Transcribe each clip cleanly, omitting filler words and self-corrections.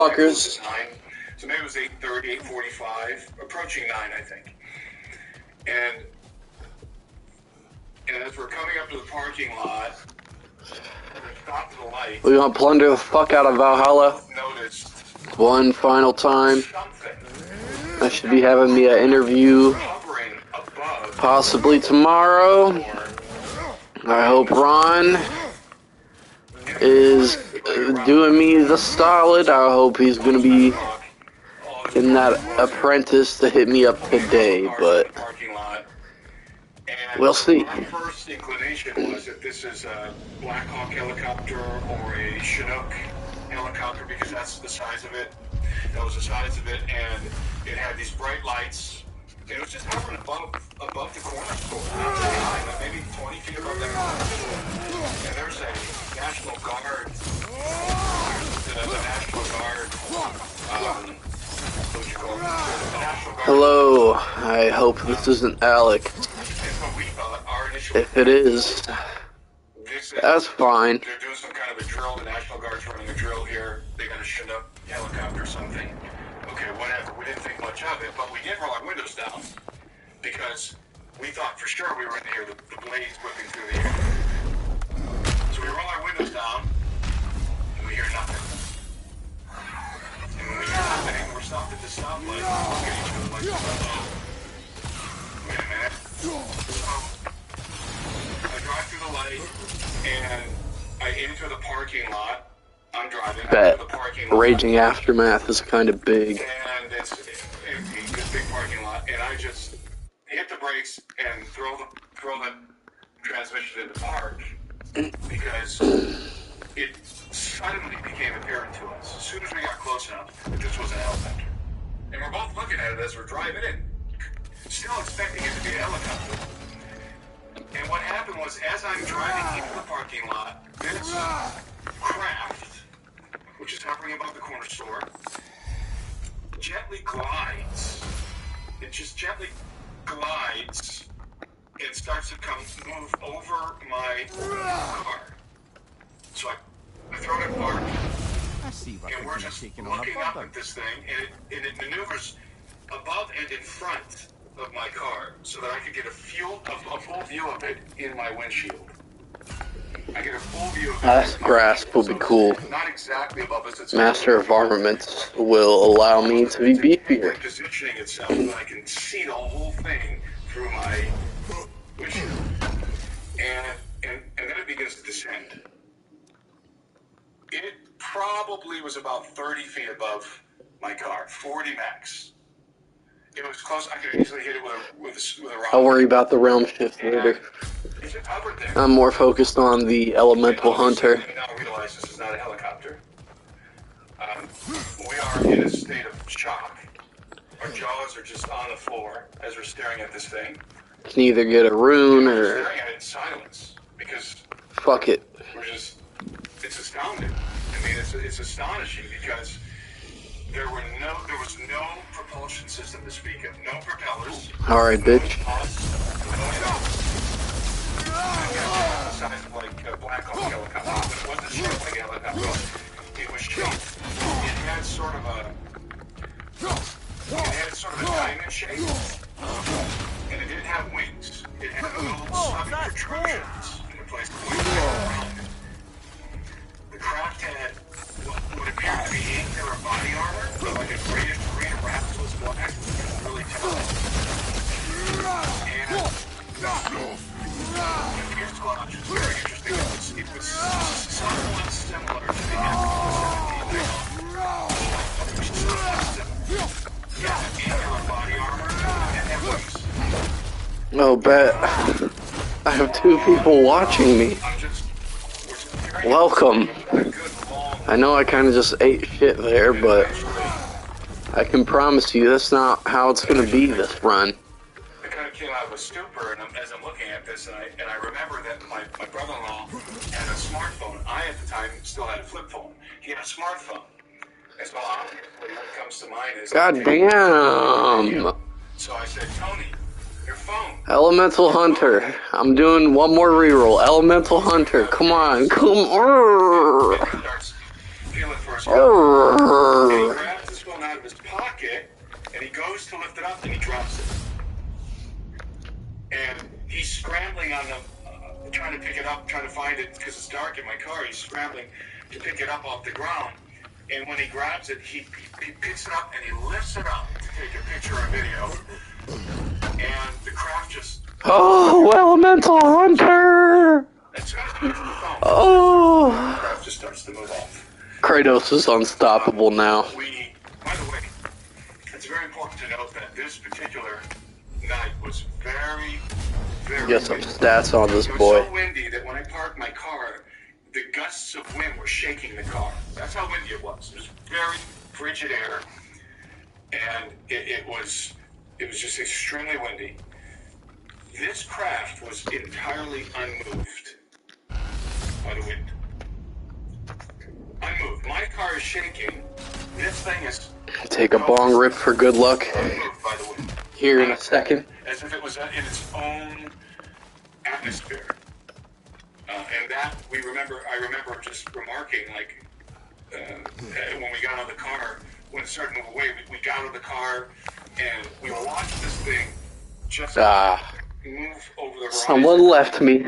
fuckers. 9, so maybe it was 8:30, 8:45, approaching 9, I think. And as we're coming up to the parking lot, we stopped at the light. We gonna plunder the fuck out of Valhalla Noticed one final time. something I should be having me an interview hovering above possibly tomorrow. I hope Ron is doing me the solid. I hope he's gonna be in that apprentice to hit me up today, but we'll see. Our first inclination was that this is a Black Hawk helicopter or a Chinook helicopter, because that's the size of it. That was the size of it, and it had these bright lights. And it was just hovering above the corner store, not very high, but maybe 20 feet above that corner store. And there's a National Guard, the National Guard, what would you call it? The National Guard. Hello, I hope this isn't Alec. And what we thought, our initial... If it is, that's fine. They're doing some kind of a drill. The National Guard's running a drill here. They got a Chinook helicopter or something. Okay, whatever. We didn't think much of it, but we did roll our windows down because we thought for sure we were going to hear the blades whipping through the air. So we roll our windows down, and we hear nothing. And when we hear nothing, we're stopped at the stoplight. We look at each other like, wait a minute. So I drive through the light, and I enter the parking lot. I'm driving. Bet The parking lot. Raging Aftermath is kind of big. And it's empty, this big parking lot, and I just hit the brakes and throw the transmission into park because it suddenly became apparent to us as soon as we got close enough that this was an helicopter. And we're both looking at it as we're driving in, still expecting it to be a helicopter. And what happened was, as I'm driving into the parking lot, this craft, which is hovering above the corner store, gently glides. It just gently glides and starts to move over my car. So I throw it in park, and we're just looking up at this thing, and it maneuvers above and in front of my car so that I could get a full view of it in my windshield. I get a full view of it. That grasp will be cool. Not exactly above us. It's Master of Armaments will allow me to be beefier. Positioning itself so that I can see the whole thing through my windshield. And then it begins to descend. It probably was about 30 feet above my car, 40 max. It was close. I could easily hit it with a rock. I'll worry about the realm shift later. I'm more focused on the Elemental Hunter. We now realize this is not a helicopter. We are in a state of shock. Our jaws are just on the floor as we're staring at this thing. Can either get a rune We're or staring at it in silence because fuck it. it's astounding. I mean, it's astonishing because there was no propulsion system to speak of, no propellers. Alright, bitch. The size of like a Black Hawk helicopter, but it wasn't shaped like a helicopter. It was shaped. It had sort of a diamond shape, and it didn't have wings. It had little stubby protrusions in the place the wings were around it. The craft had what would appear to be angular body armor, but like a grayish green wrap was black. You can really tell. And here's what was very interesting. It was somewhat similar to the angular body armor and had wings. Oh, bet. I have 2 people watching me. Welcome. I know I kind of just ate shit there, but I can promise you that's not how it's going to be this run. I kind of came out of a stupor, and as I'm looking at this, and I remember that my brother-in-law had a smartphone. I, at the time, still had a flip phone. He had a smartphone. And so obviously what comes to mind is... God damn! So I said, Tony, your phone. Elemental Hunter. I'm doing one more reroll. Elemental Hunter. Come on. Come on. And he grabs his phone out of his pocket, and he goes to lift it up, and he drops it. And he's scrambling on the, trying to pick it up, trying to find it, because it's dark in my car. He's scrambling to pick it up off the ground. And when he grabs it, he picks it up, and he lifts it up to take a picture or video. And the craft just... Oh, Elemental Hunter! As soon as he hits the phone, Oh! the craft just starts to move off. Kratos is unstoppable now. By the way, it's very important to note that this particular night was very, very Get some windy. stats on this It was boy. so windy that when I parked my car, the gusts of wind were shaking the car. That's how windy it was. It was very frigid air, and it was just extremely windy. This craft was entirely unmoved by the wind. Unmoved. My car is shaking. This thing is... Take a bong rip for good luck unmoved by the wind. here in a second. As if it was in its own atmosphere. And that, I remember just remarking, like, when we got out of the car, when it started to move away, we got out of the car, and we watched this thing just move over the horizon. Someone left me.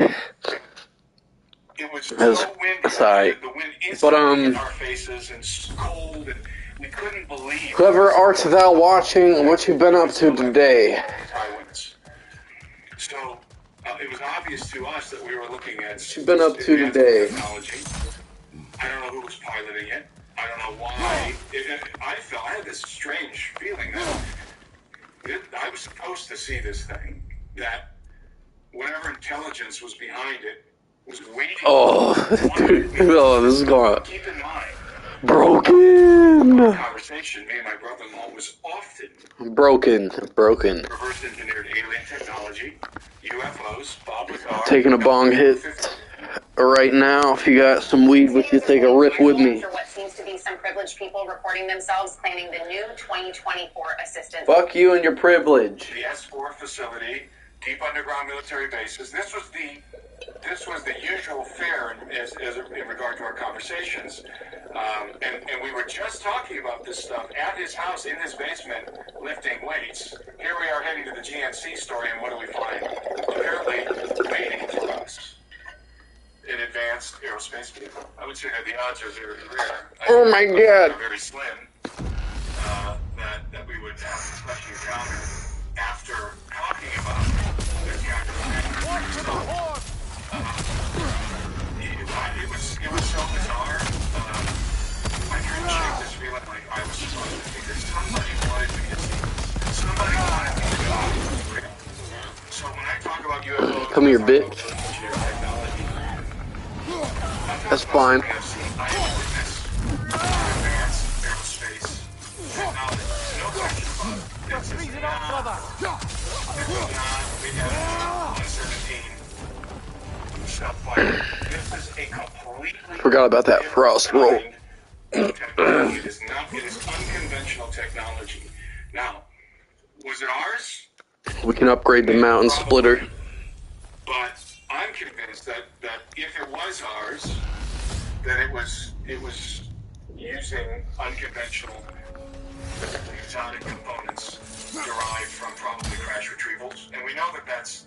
It was so windy. Sorry. The wind instantly in our faces and cold, and we couldn't believe. Whoever art thou watching, what you been up to today? So it was obvious to us that we were looking at. What you been up to today? Technology. I don't know who was piloting it. I don't know why. I had this strange feeling that I was supposed to see this thing. That whatever intelligence was behind it was waiting. Oh, dude. Oh, this is going. Keep in mind. Broken. Conversation, me and my brother-in-law was often Broken. reverse engineered alien technology, UFOs, Bob Lazar, Taking a bong hit right now. If you got some weed with you, take a rip with me. For what seems to be some privileged people reporting themselves claiming the new 2024 assistance. Fuck you and your privilege. the S4 facility, deep underground military bases. This was the usual fare in regard to our conversations. And we were just talking about this stuff at his house in his basement, lifting weights. Here we are heading to the GNC story, and what do we find? Apparently waiting for us. An advanced aerospace vehicle. I would say that the odds are very rare. Oh my God. Very slim. That we would have a special encounter after talking about this kind of thing. It was so bizarre. I couldn't shake this feeling like I was supposed to think that somebody wanted me to see. Somebody wanted me to go. So when I talk about UFOs, Come here, bitch. That's fine. I have witnessed advanced aerospace technology. No question about it. This is not, we have 117 self-fire. This is a completely Forgot about that frost roll. technology. It is unconventional technology. Now, was it ours? We can upgrade the mountain splitter. But I'm convinced that if it was ours, then it was using unconventional exotic components derived from probably crash retrievals, and we know that that's.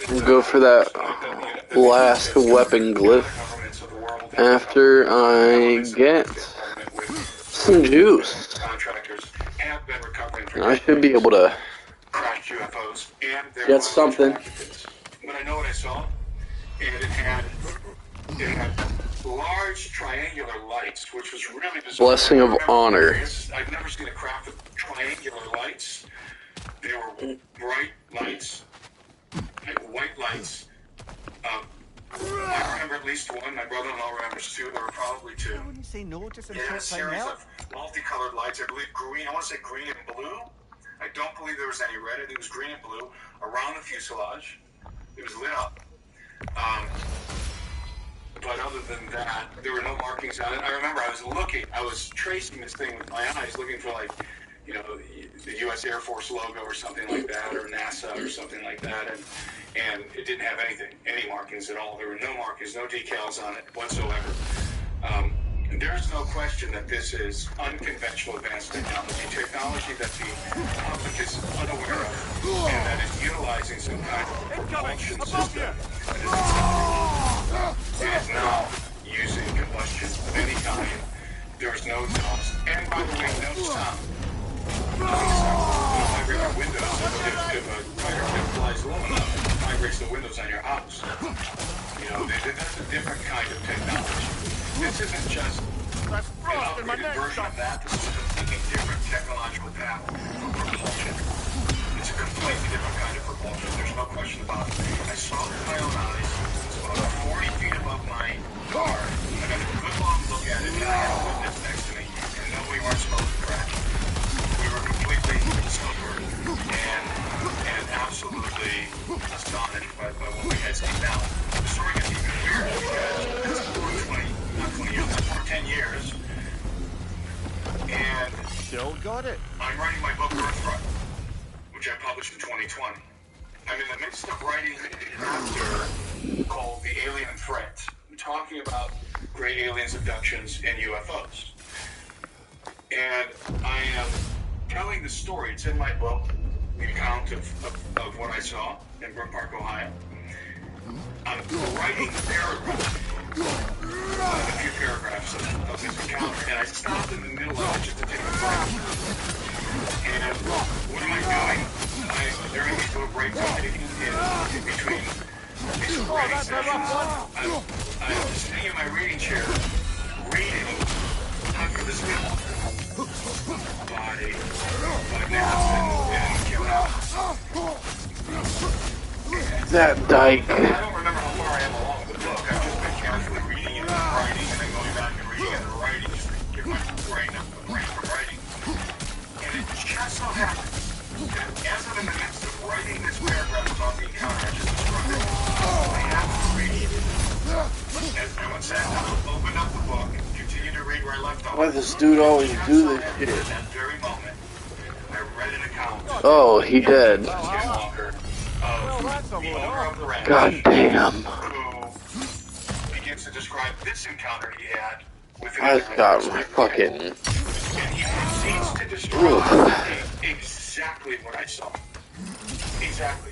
We'll go for that last weapon glyph after I get some juice. Contractors have been recovering from I should be able to crashed UFOs and their get something. But I know what I saw, and it had large triangular lights, which was really bizarre. Blessing of honor. I've never seen a craft with triangular lights. They were bright lights, like white lights. I remember at least one. My brother-in-law remembers two. There were probably two. I wouldn't say no to some It had a short time series out. of multicolored lights. I believe green. I want to say green and blue. I don't believe there was any red. I think it was green and blue around the fuselage. It was lit up. But other than that, there were no markings on it. I remember I was tracing this thing with my eyes, looking for the U.S. Air Force logo or something like that, or NASA or something like that, and it didn't have any markings at all. There were no markings, no decals on it whatsoever. There's no question that this is unconventional advanced technology that the public is unaware of, and that is utilizing some kind of propulsion system that is accelerated. It is not using combustion of any kind. There's no exhaust, and by the way, no sound. Vibrate your windows. If a fighter jet flies low enough, it vibrates the windows on your house. You know, that's a different kind of technology. This isn't just an upgraded version of that. This is a completely different technological path for propulsion. It's a completely different kind of propulsion. There's no question about it. I saw it with my own eyes. It's about 40 feet above my car. I got a good long look at it, and I had a witness next to me, and no, we weren't smoking crack. We were completely sober and absolutely astonished by what we had seen. Now, the story gets even weirder because it's over 20 years, it's over 10 years, and still got it. I'm writing my book Earthfront, which I published in 2020. I'm in the midst of writing a chapter called The Alien Threat. I'm talking about gray aliens, abductions, and UFOs. And I am telling the story. It's in my book, the account of what I saw in Brook Park, Ohio. I'm writing a few paragraphs of this encounter, and I stopped in the middle of it just to take a break. And what am I doing? During these little breaks in between these writing sessions, I'm sitting in my reading chair, reading Hunt for the Skinwalker by Nance and Kim Allen. That dyke. I don't remember how far I am along the book. I've just been casually reading it and writing, and then going back and reading it and writing, just to give my brain a break from writing. And it just so happens that as I'm in the midst of writing this paragraph about the encounter I just described, I have to read. As I went sat down, opened up the book, continued to read where I left off. Why does this dude always do this shit? At that very moment, I read an account. Oh, he did. Skinwalker. The owner of the ranch, God damn. who begins to describe this encounter he had with an I got my fucking... and he proceeds to describe exactly what I saw. Exactly.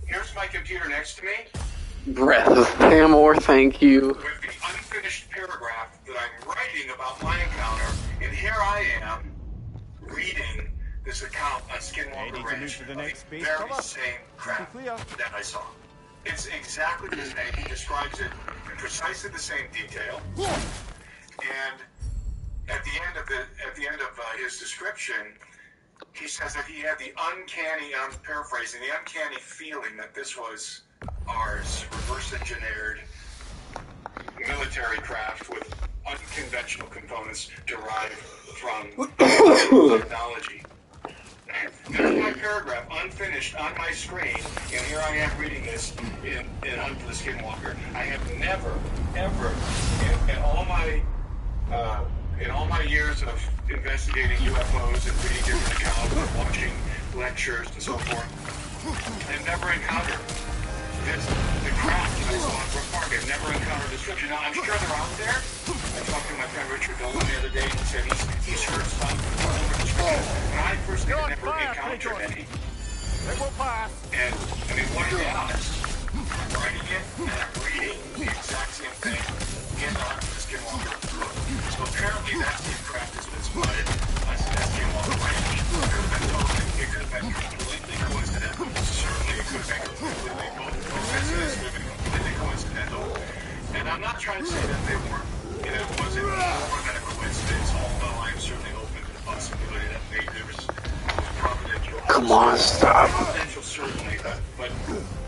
Here's my computer next to me. Breath of Pamor, thank you. With the unfinished paragraph that I'm writing about my encounter, and here I am reading this account on Skinwalker Ranch of the very same crap that I saw. It's exactly the same. He describes it in precisely the same detail. And at the end of his description, he says that he had the uncanny, and I'm paraphrasing, the uncanny feeling that this was ours, reverse engineered military craft with unconventional components derived from technology. There's my paragraph unfinished on my screen, and here I am reading this in Hunt for the Skinwalker. I have never, ever, in all my years of investigating UFOs and reading different accounts and watching lectures and so forth, I've never encountered the craft that I saw in Brook Park. I've never encountered description. Now, I'm sure they're out there. I talked to my friend Richard Dolan the other day, and he said he's heard some description. And I personally have never encountered any. And, I mean, what are the odds? I'm writing it, and I'm reading the exact same thing in the Hunt for the Skinwalker book. So apparently that same craft has been spotted on Skinwalker Ranch. It could have been completely coincidental. Certainly it could have been completely coincidental. And I'm not trying to say that they weren't, it wasn't more than a coincidence, although I'm certainly open to the possibility that maybe there was providential. Come on, stop. Providential, certainly, but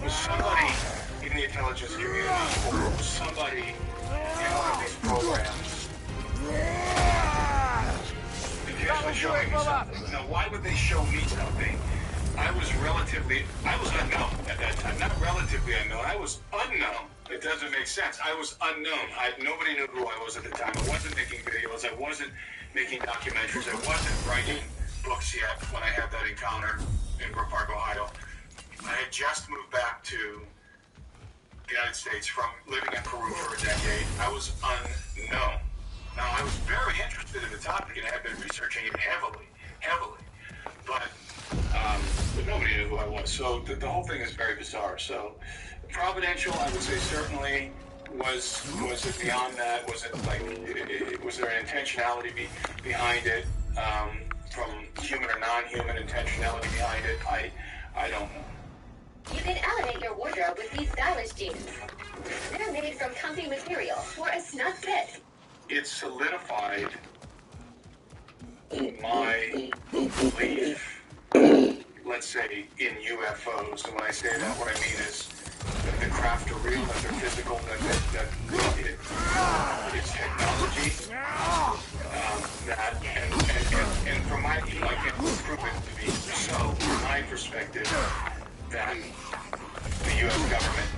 was somebody in the intelligence community, or was somebody in one of these programs intentionally showing me something? Now, why would they show me something? I was unknown at that time. Not relatively unknown, I was unknown. It doesn't make sense. I was unknown. Nobody knew who I was at the time. I wasn't making videos. I wasn't making documentaries. I wasn't writing books yet when I had that encounter in Brook Park, Ohio. I had just moved back to the United States from living in Peru for a decade. I was unknown. Now, I was very interested in the topic and I have been researching it heavily. But nobody knew who I was. So the whole thing is very bizarre. So providential, I would say certainly. Was it beyond that? Was it like, was there an intentionality behind it? From human or non-human intentionality behind it? I don't know. You can elevate your wardrobe with these stylish jeans. They're made from comfy material for a snug fit. It solidified my belief, let's say, in UFOs. And when I say that, what I mean is that the craft are real, that they're physical, that it's technology. And from my, I can prove it to be so, from my perspective, that the U.S. government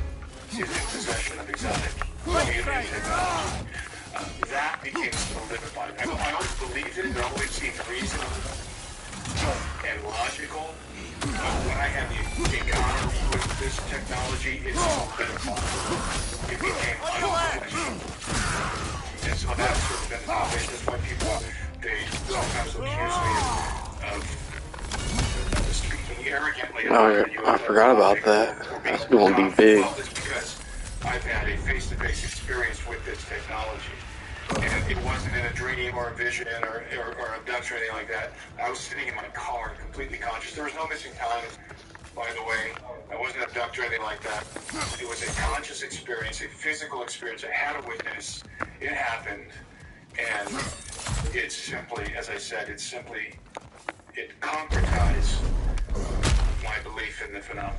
is in possession of exotic alien technology. That became solidified. I always believed in it. It always seemed reasonable and logical. But when I had the encounter with this technology, it solidified. It became unquestionable. And so that's sort of been the foundation. That's why people, they sometimes accuse me of speaking arrogantly. I forgot about that. That's going to be big. Well, it's because I've had a face-to-face experience with this technology. And it wasn't in a dream or a vision or abduction or anything like that. I was sitting in my car completely conscious. There was no missing time, by the way. I wasn't abducted or anything like that. It was a conscious experience, a physical experience. I had a witness. It happened. And it's simply, as I said, it concretized my belief in the phenomenon.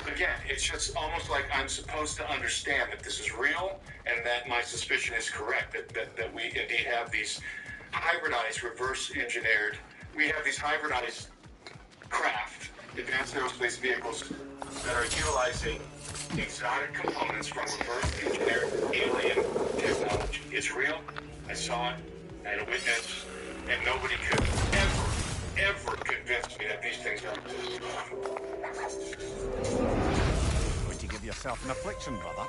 Again, it's just almost like I'm supposed to understand that this is real and that my suspicion is correct, that we indeed have these hybridized, reverse engineered, we have these hybridized craft, advanced aerospace vehicles that are utilizing exotic components from reverse engineered alien technology. It's real. I saw it. I had a witness. And nobody could ever convince me that these things are Going to give yourself an affliction, brother.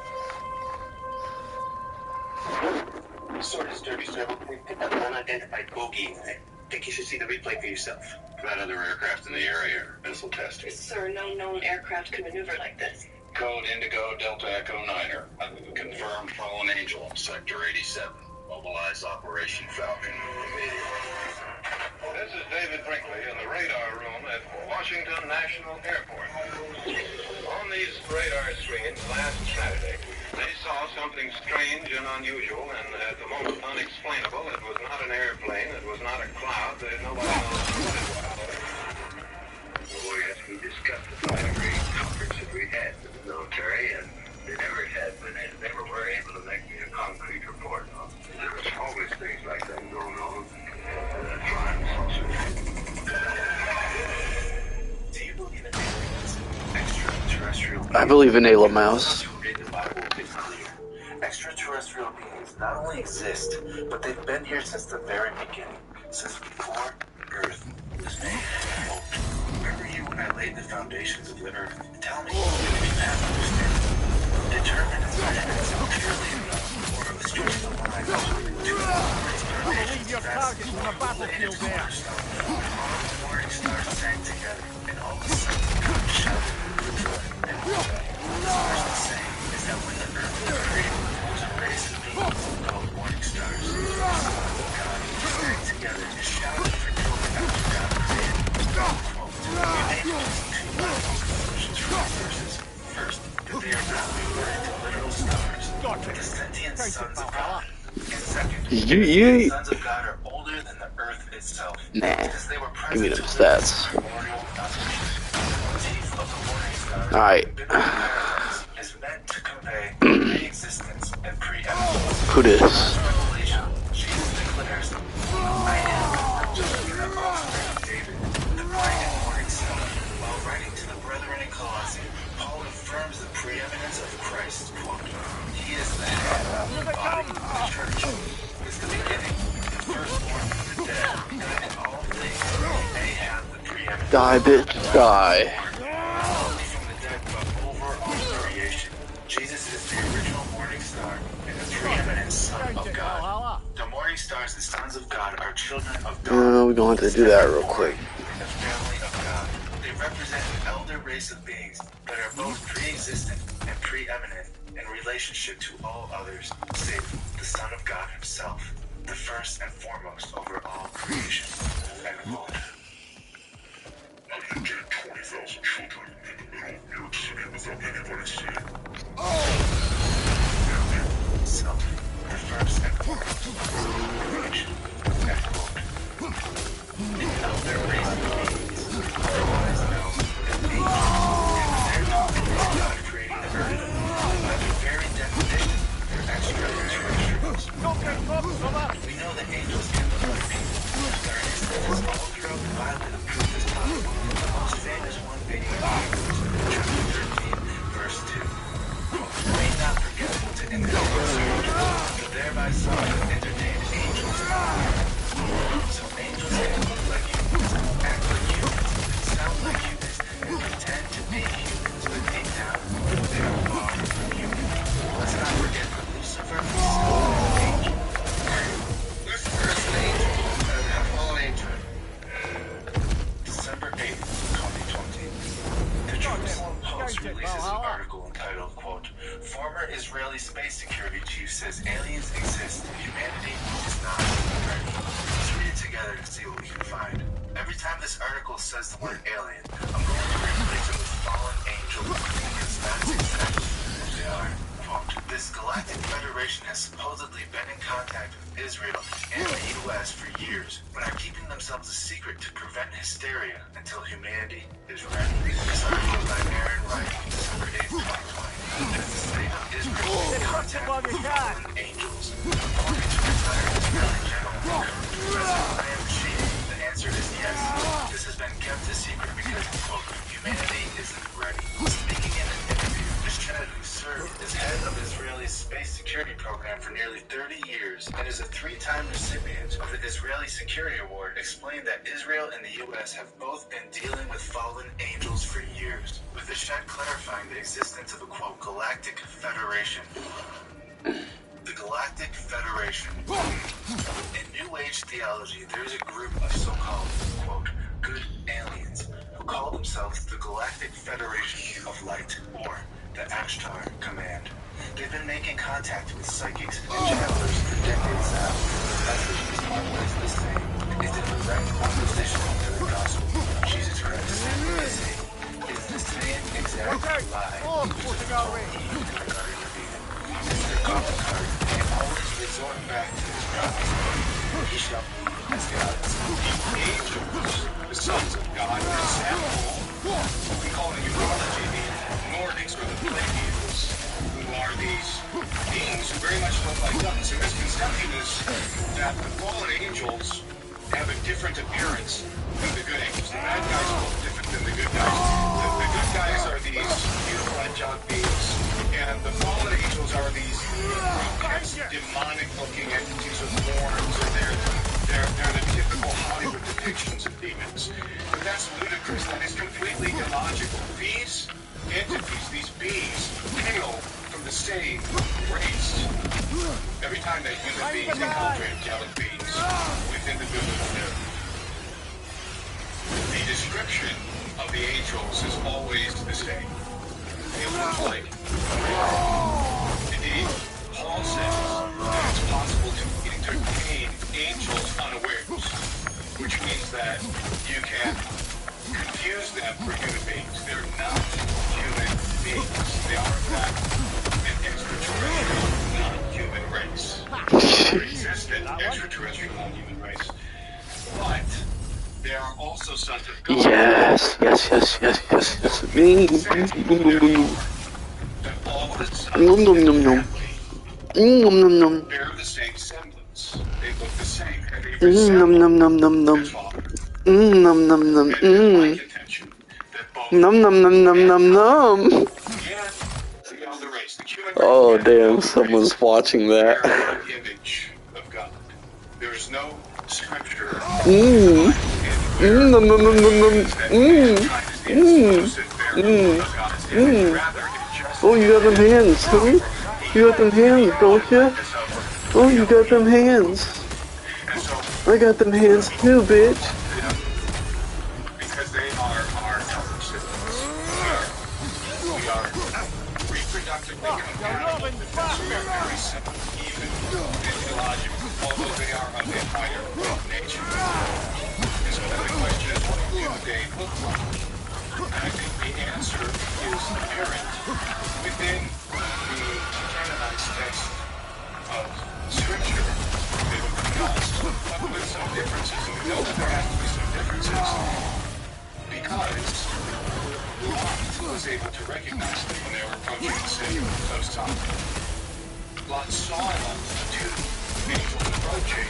Sort of sturdy, sir. We picked up an unidentified bogey. I think you should see the replay for yourself. About other aircraft in the area or missile testing? Sir, no known aircraft could maneuver like this. Code Indigo Delta Echo 9er. Confirmed Fallen Angel, Sector 87. Mobilize Operation Falcon immediately. This is David Brinkley in the radar room at Washington National Airport. On these radar screens last Saturday, they saw something strange and unusual and at the moment unexplainable. It was not an airplane, it was not a cloud, nobody knows what it was. Oh yes, we discussed the 5-degree conference that we had with the military, and they never were able to make me a concrete report on it. There was always things like that going on. Flying saucers. Do you believe in aliens? Extraterrestrial beings? I believe in Ayla Mouse. Extraterrestrial beings not only exist, but they've been here since the very beginning, since before Earth was made. Remember you when I laid the foundations of the Earth? Tell me, if you have understanding, determined purely enough, or stretch the line to Leave your targets on the battlefield there. all the morning stars sang together, and all of a sudden, God shouted, and the stars the same is that when the Earth was created, there was a race of beings called morning stars. God sang together and shouted for joy after God created. Quote, you may two conclusions from these verses. First, that they are not referring to literal stars, but the sentient sons of God. And second, the sons of God are older than the earth itself. Nah. Because they were Give me present them to stats. primordial foundation. The motif of the morning stars Alright. in biblical paradigms is meant to convey pre-existence and preeminence. Who this? In Revelation, Jesus declares, I am the offspring of David, the bright and morning star. While writing to the brethren in Colossae, Paul affirms the preeminence of Christ. Quote, he is the head of the body of the church, is the beginning, the firstborn from the dead, that in all things he may have the preeminence. Die, bitch, die. From the dead, but over all creation. Jesus is the original morning star and the preeminent Son of God. stars, the sons of God, are children of We're dawn. going to do that real quick. The family of God. They represent an elder race of beings that are both pre-existent and preeminent in relationship to all others, save the Son of God himself, the first and foremost over all creation. End quote. How do you get 20,000 children in the middle of New York City without anybody seeing? Self, the first and foremost over all creation. End quote. An elder race of beings, otherwise known as angels, and their dominant is God creating the earth. By their very definition, they're extraterrestrials. Don't get caught, fella. We know that angels can look like people. There are instances all throughout the Bible that prove this possible. The most famous one being Hebrews chapter 13, verse 2. May not forget to entertain servants, but thereby some have entertained angels. So angels can look like humans, act like humans, sound like humans, and pretend to be humans, but deep down, they are far from human. Let's not forget that Lucifer himself is an angel. Lucifer is an angel, a fallen angel. December 8th, 2020. The Jerusalem Post releases an article entitled, quote, "Former Israeli space security chief says aliens exist, humanity is not ready." Let's read it together and see what we can find. Every time this article says the word alien, I'm going to replace it with fallen angel, because that's exactly what they are. Quote, "This galactic federation has supposedly been in contact with Israel and the U.S. for years, but are keeping themselves a secret to prevent hysteria until humanity is ready." This article is by Aaron Wright, December 8th, 2020. Has the state of Israel been in contact with fallen angels? According to retired Israeli General President Chief, the answer is yes. This has been kept a secret because, quote, "humanity isn't ready." Speaking in an interview, this Chad, who served as head of Israel's space security program for nearly 30 years and is a 3-time recipient of the Israeli Security Award, explained that Israel and the U.S. have both been dealing with fallen angels for years, with the Shed clarifying the existence of a, quote, "galactic federation." The Galactic Federation. In New Age theology, there is a group of so-called, quote, "good aliens," who call themselves the Galactic Federation of Light, or the Ashtar Command. They've been making contact with psychics and channelers for decades now. The message is always the same. It's in direct opposition to the gospel. Jesus Christ is the same exact lie. Oh, pushing our way. It's their calling card. They always resort back to his promise. He shall be as God. The angels, the sons of God, for example, we call in numerology the Nordics or the Pleiadians, who are these beings who very much look like us. And misconception is that the fallen angels have a different appearance than the good angels. The bad guys look different than the good guys. The good guys are these beautiful angelic beings, and the fallen angels are these grotesque, demonic-looking entities with horns, and they're the typical Hollywood depictions of demons. But that's ludicrous. That is completely illogical. These entities, these beings, hail from the same race. Every time that human beings encounter angelic beings within the biblical narrative, the description of the angels is always the same. They look like indeed, Paul says that it's possible to entertain angels unawares, which means that you can confuse them for human beings. They're not human beings. They are, in fact, an extraterrestrial, non-human race. They're existent extraterrestrial, non-human race. But they are also sons of God. Yes. That all the sons Nom, nom, in nom, the nom. family Nom. bear the same semblance. They look the same, and they Nom resemble nom. their father. Nom. And it is my contention that both Nom. and the elder race, the human race, Oh and the damn, elder someone's race watching bear that. the image of God. There is no scripture Nom. that mankind is the exclusive bearer of God's image. Rather, it just Oh, you got them hands, huh? You got them hands, don't you? Oh, you got them hands. I got them hands too, bitch. Because they are our helper systems. We are reproductively compatible. Very simple, even physiological, although they are of a higher nature. And so then the question is, what do they look like? And I think the answer is apparent within the canonized text of Scripture. They look like us, but with some differences. And we know that there has to be some differences because Lot was able to recognize them when they were approaching the city of Sodom. Lot saw the two angels approaching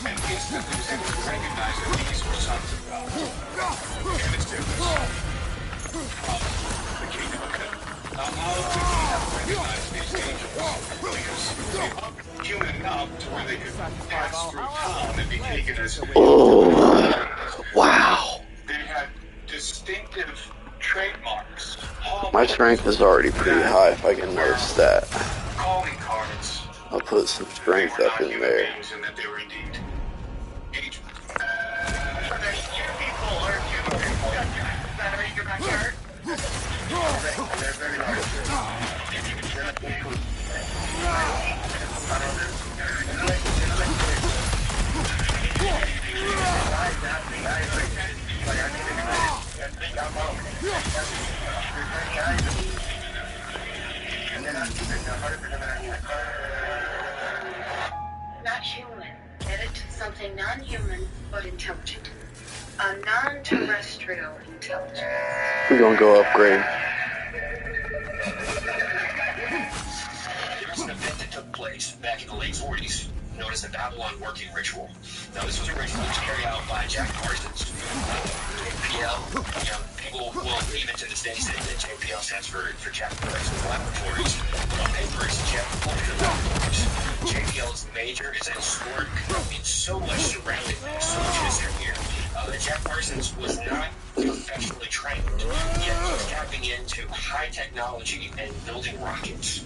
and instantly was able to recognize that these were sons of God. And it's different from the kingdom of heaven. Now, how could he have recognized these angels? Because they looked human enough to where they could pass through town and be taken as Oh, wow. They had distinctive trademarks. My strength is already pretty high if I can notice that. Calling cards. I'll put some strength up in there. And that they were indeed agents. Not human. Headed to something non-human, but intelligent. A non-terrestrial intelligence. We're gonna go upgrade. There was an event that took place back in the late 40s known as the Babylon Working Ritual. Now, this was a ritual that was carried out by Jack Parsons. JPL, people will even to this day say that JPL stands for Jack Parsons Laboratories. But on paper, it's Jack Parsons Laboratories. JPL's major is a historic, means so much surrounding this, so much history here. Jack Parsons was not professionally trained, yet he was tapping into high technology and building rockets.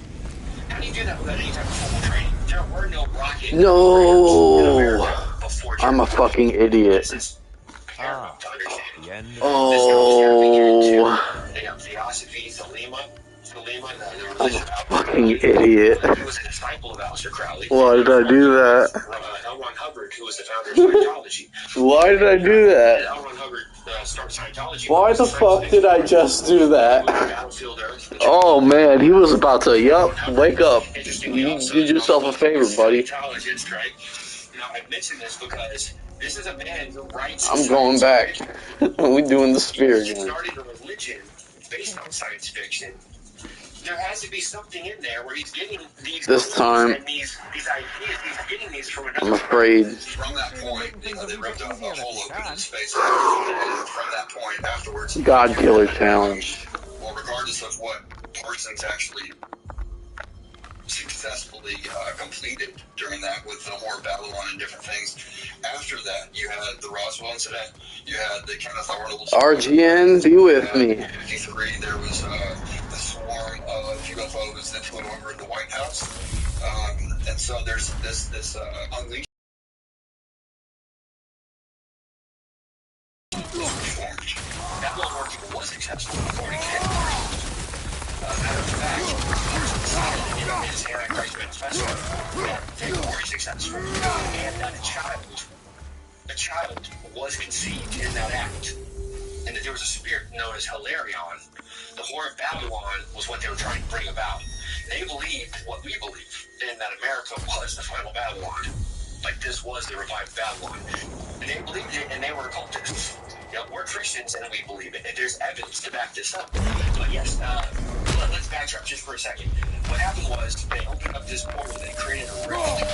How do you do that without any type of formal training? There were no rockets. No, I'm a fucking idiot. Oh, I'm a fucking idiot. He was a disciple of Aleister Crowley. Why did I do that? L. Ron Hubbard, who was the founder of Scientology. Why did I do that? L. Ron Hubbard started Scientology. Why the fuck did I just do that? Oh man, he was about to, wake up. You did yourself a favor, buddy. Now, I mention this because this is a man who writes. I'm going back. We doing the spear He again. started a religion based on science fiction. There has to be something in there where he's getting these. This time, and these ideas. He's getting these from another. I'm afraid. From that point, they ripped off a hole open in his face. And from that point, afterwards, God Killer Challenge. well, regardless of what Parsons actually successfully completed during that with the Whore of Babylon and different things. After that, you had the Roswell incident, you had the Kenneth Arnold. RGN, be with me. In 1953, there was the swarm of UFOs that flew over the White House. And so there's this unleashed. Babylon working was successful according to him. Matter of fact, in his Antichrist Manifesto, they were successful. And that a child was conceived in that act. And that there was a spirit known as Hilarion. The Whore of Babylon was what they were trying to bring about. They believed what we believe, and that America was the final Babylon. Like this was the revived Babylon. And they believed it, and they were occultists. We're Christians, and we believe it. And there's evidence to back this up. But yes, let's backtrack just for a second. What happened was they opened up this portal, they created a rift,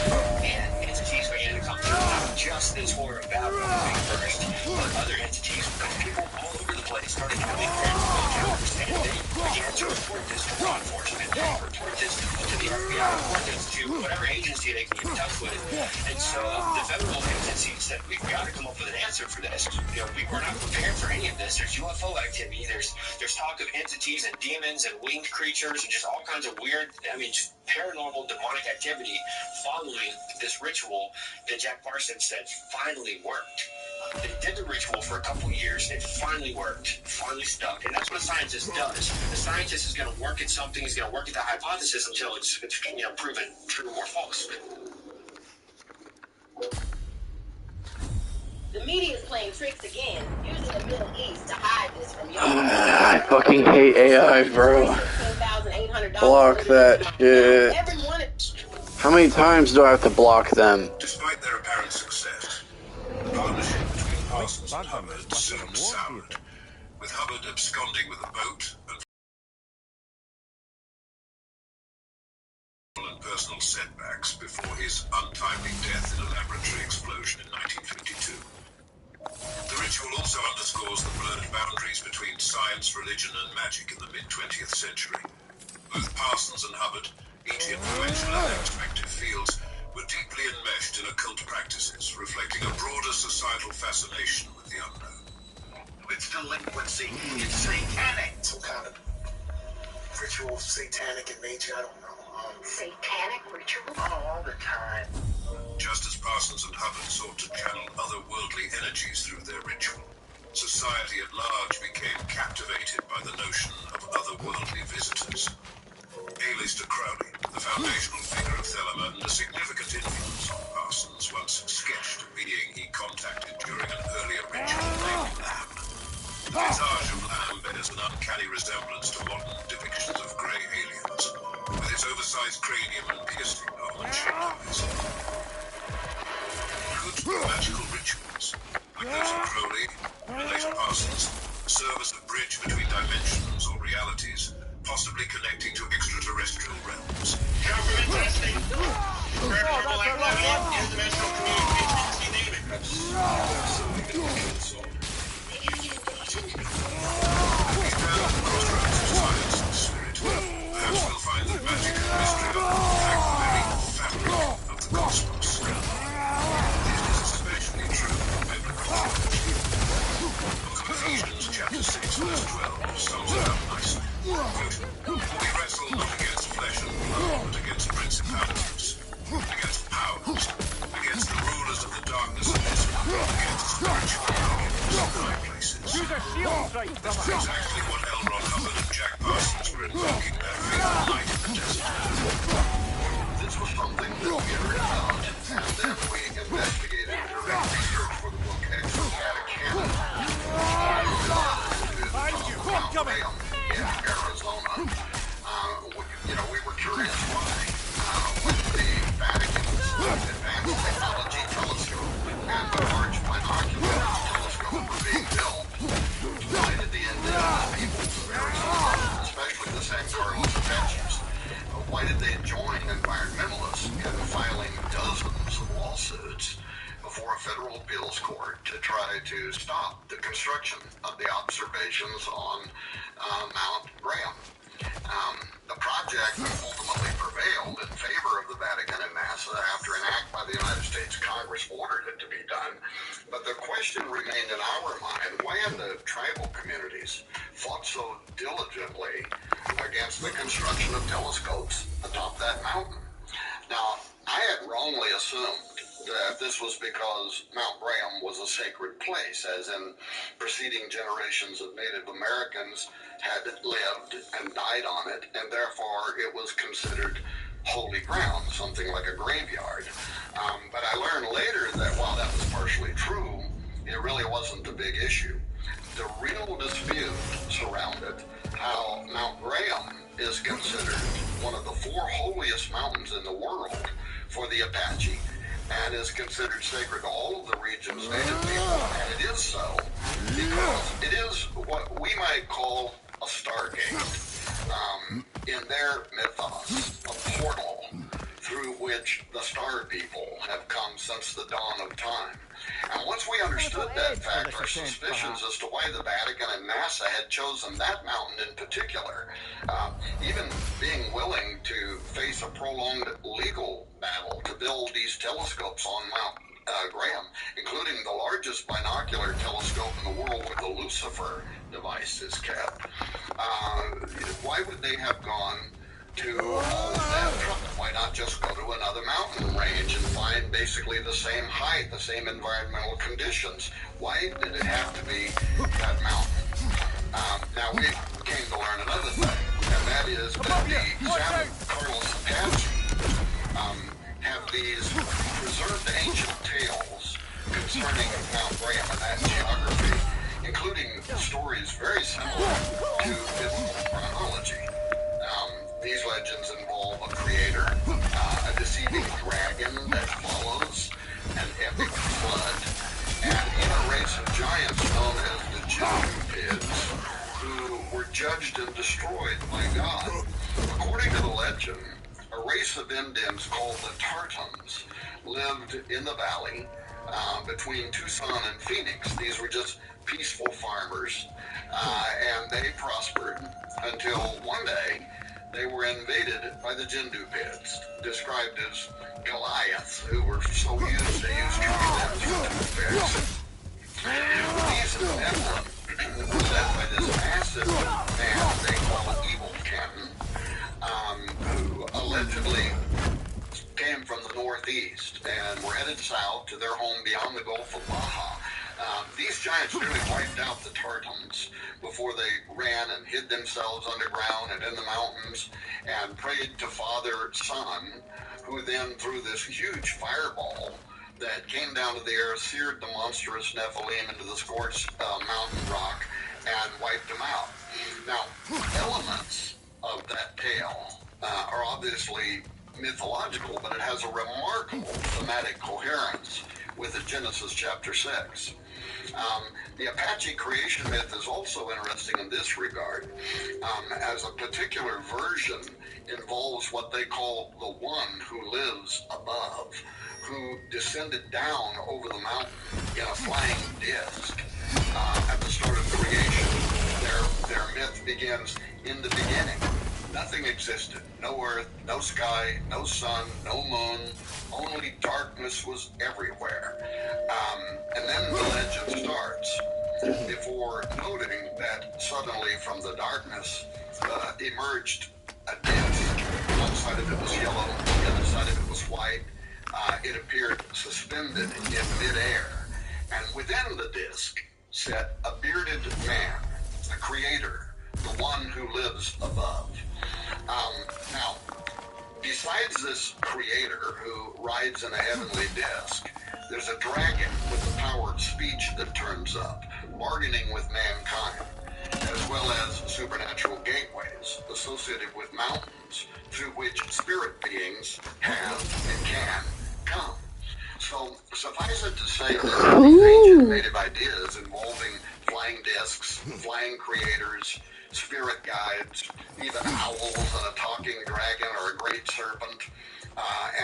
and entities began to come through. Not just this Whore of Babylon being first, but other entities, because people all over the place started having random encounters, and they began to report this to law enforcement, report this to the FBI, report this to whatever agency they can get in touch with. And so the federal agency said, we've got to come up with an answer for this. You know, we were not prepared for any of this. There's UFO activity, there's talk of entities and demons and winged creatures and just all kinds of weird, I mean, just paranormal demonic activity following this ritual that Jack Parsons said finally worked. They did the ritual for a couple years. It finally worked, finally stuck. And that's what a scientist does. The scientist is going to work at something. He's going to work at the hypothesis until it's proven true or false. The media is playing tricks again, using the Middle East to hide this from you. I fucking hate AI, bro. Block that shit. How many times do I have to block them? Despite their apparent success, the partnership between Parsons and Hubbard soon soured, with Hubbard absconding with a boat and personal setbacks before his untimely death in a laboratory explosion in 1952. The ritual also underscores the blurred boundaries between science, religion, and magic in the mid-20th century. Both Parsons and Hubbard, each influential in their respective fields, were deeply enmeshed in occult practices, reflecting a broader societal fascination with the unknown. It's delinquency. It's satanic. Some kind of ritual, satanic in nature. I don't know. Satanic ritual? Oh, all the time. Just as Parsons and Hubbard sought to channel otherworldly energies through their ritual, society at large became captivated by the notion of otherworldly visitors. A-lister Crowley, the foundational figure of Thelema and a significant influence on Parsons, once sketched a being he contacted during an earlier ritual named Lamb. The visage of Lamb bears an uncanny resemblance to modern depictions of grey aliens, with its oversized cranium and piercing almond-shaped eyes. Good magical rituals, like those of Crowley and later Parsons, serve as a bridge between dimensions or realities, possibly connecting to extraterrestrial realms. Government testing. Paranormal activity, interdimensional communications, you name it. We stand at the crossroads of science and spirit. Perhaps we'll find that magic and mystery are, in fact, the very fabric of the cosmos. This is especially true of biblical theology. The book of Ephesians, chapter 6, verse 12, sums it up nicely. Quote, "For we wrestle not against flesh and blood, but against principalities, against powers, against the rulers of the darkness of this world, against spiritual wickedness in high places." Use a shield strike, That's brother. exactly what L. Ron Hubbard and Jack Parsons were invoking that fateful night in the desert. This was something that we heard about, and then we investigated during research for the book Extra Canon. Thank you. I'm coming. In Arizona. We were curious why. When the Vatican's Advanced Technology Telescope and the Large Binocular Telescope were being built, why did the indigenous peoples of Arizona, especially the San Carlos Apaches, why did they join environmentalists in filing dozens of lawsuits before a federal appeals court to try to stop the construction of the observations on Mount Graham? The project ultimately prevailed in favor of the Vatican and NASA after an act by the United States Congress ordered it to be done. But the question remained in our mind, why had the tribal communities fought so diligently against the construction of telescopes atop that mountain? Now, I had wrongly assumed that this was because Mount Graham was a sacred place, as in preceding generations of Native Americans had lived and died on it, and therefore it was considered holy ground, something like a graveyard. But I learned later that while that was partially true, it really wasn't the big issue. The real dispute surrounded how Mount Graham is considered one of the 4 holiest mountains in the world for the Apache, and is considered sacred to all of the region's native people. And it is so because it is what we might call a stargate. In their mythos, a portal through which the star people have come since the dawn of time. And once we we understood that fact, our suspicions as to why the Vatican and NASA had chosen that mountain in particular, even being willing to face a prolonged legal battle to build these telescopes on Mount Graham, including the largest binocular telescope in the world where the Lucifer device is kept. Why would they have gone to all of that trouble? Why not just go to another mountain range and find basically the same height, the same environmental conditions? Why did it have to be that mountain? Now we came to learn another thing, and that is that the San Carlos Apache have these preserved ancient tales concerning Mount Graham and that geography, including stories very similar to biblical chronology. These legends involve a creator, a deceiving dragon that follows, an epic flood, and even a race of giants known as the Jindupids, who were judged and destroyed by God. According to the legend, a race of Indians called the Tartans lived in the valley between Tucson and Phoenix. These were just peaceful farmers, and they prospered until one day they were invaded by the Jindupids, described as Goliaths, who were so used to use toothpicks. These benevolent were led by this massive man they call Evil Ken, who allegedly came from the northeast and were headed south to their home beyond the Gulf of Baja. These giants nearly wiped out the Tartans before they ran and hid themselves underground and in the mountains and prayed to Father Sun, who then threw this huge fireball that came down to the air, seared the monstrous Nephilim into the scorched mountain rock, and wiped them out. Now, elements of that tale are obviously mythological, but it has a remarkable thematic coherence with the Genesis chapter 6. The Apache creation myth is also interesting in this regard, as a particular version involves what they call the one who lives above, who descended down over the mountain in a flying disc at the start of creation. Their myth begins, in the beginning, nothing existed. No earth, no sky, no sun, no moon. Only darkness was everywhere. And then the legend starts, before noting that suddenly from the darkness emerged a disc. One side of it was yellow, the other side of it was white. It appeared suspended in midair. And within the disc sat a bearded man, the creator, the one who lives above. Now, besides this creator who rides in a heavenly disc, there's a dragon with the power of speech that turns up, bargaining with mankind, as well as supernatural gateways associated with mountains through which spirit beings have and can come. So, suffice it to say that these ancient native ideas involving flying discs, flying creators, spirit guides, even owls and a talking dragon or a great serpent,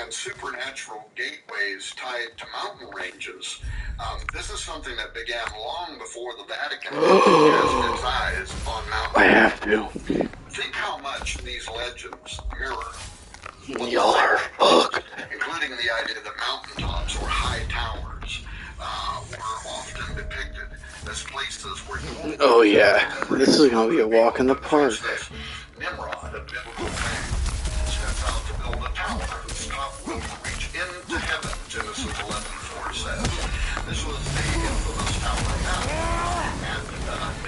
and supernatural gateways tied to mountain ranges. This is something that began long before the Vatican cast its eyes on mountains. I have to. Think how much these legends mirror. Y'all are fucked. Including the idea that mountaintops or high towers were often depicted as places where... Oh yeah, this is gonna be a walk in the park. Nimrod, a biblical fame, sets out to build a tower whose top will reach into heaven, Genesis 11:4 says. This was the infamous Tower of Babel, and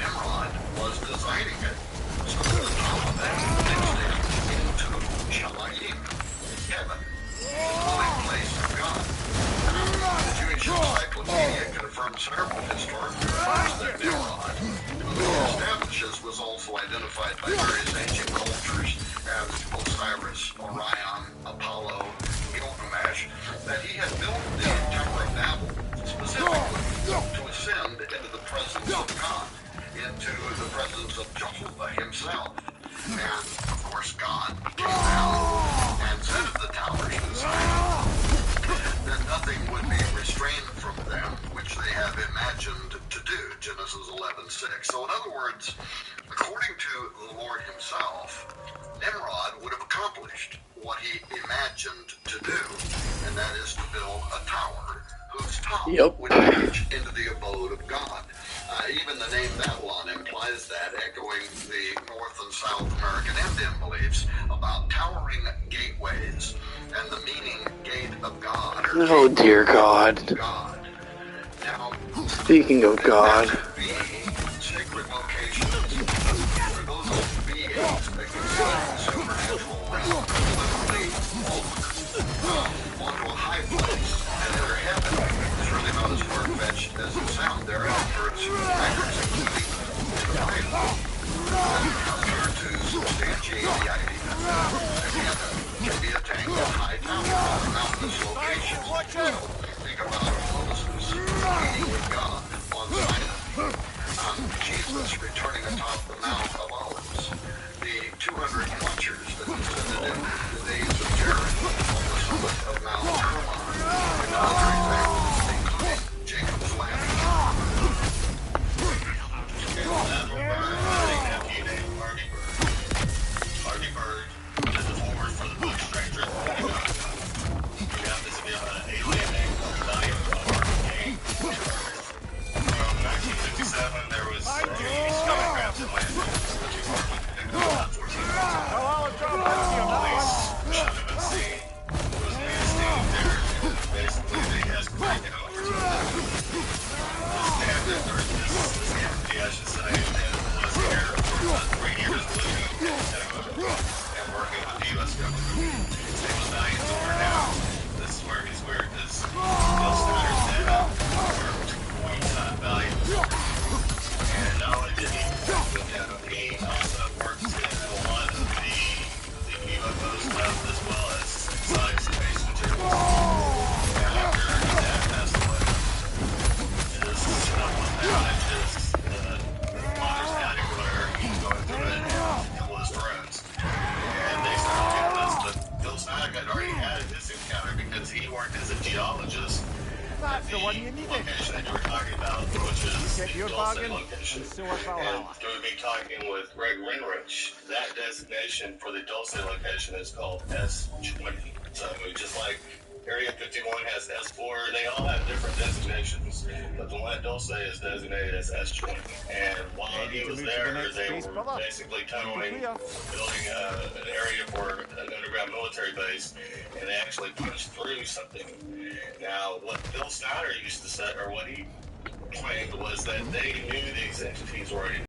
Nimrod was designing it so that the top of it extended into Shamayim, heaven, the dwelling place of God. The Jewish Encyclopedia confirms several historical facts that Nimrod, who it establishes was also identified by various ancient cultures as Osiris, Orion, Apollo, Gilgamesh, that he had built the Tower of Babel specifically to ascend into the presence of God, into the presence of Jehovah himself. And, of course, God came down and said of the tower's design that nothing would be restrained from them which they had have imagined to do, Genesis 11:6. So in other words, according to the Lord himself, Nimrod would have accomplished what he imagined to do, and that is to build a tower whose top would reach into the abode of God. Even the name Babylon implies that, echoing the North and South American Indian beliefs about towering gateways and the meaning gate of God. Oh dear God. God. Now, speaking of God, sacred locations for those old beings that can see the supernatural realm, literally onto a high place and enter heaven is really not as far-fetched as it sounds. There are numbers records including in the Bible that appear to substantiate the idea that heaven can be attained at high towers or mountainous locations. So think about Moses meeting with God on Sinai. Jesus returning atop the Mount of Olives. The 200 watchers that descended in the days of Jared on the summit of Mount Hermon. And other examples, including Jacob's ladder. Hardy Bird is the forward for the book Stranger Than God. We got this to be on an alien named Value of our game. From 1957, there was a spacecraft that landed about 14 police should have been seen. There was a man standing there, and basically they asked breakdown over to this captain, or this captain, I should say, and was here for about 3 years living and working with the U.S. government. His name was Valiant Thor now. This is where his Bill Snyder's dad worked alongside Valiant Thor. And not only did he work with him, he also worked in a lot of the UFO stuff as well as science and space materials. And after his dad passed away, his son was down at his father's attic where he was going through it and a couple of his friends. And they started doing this, but Bill Snyder had already had this encounter because he worked as a geologist. That's the one you needed. Location that you were talking about, which is Get your the bargain location. and so at Valhalla. And through me talking with Greg Renrich, that designation for the Dulce location is called S20. So just like Area 51 has S4, they all have different designations, but the one at Dulce is designated as S20. And while he was there, they were basically tunneling, building an area for an underground military base, and they actually punched through something. Now, what Bill Snyder used to say, or what he claimed, was that they knew these entities were already.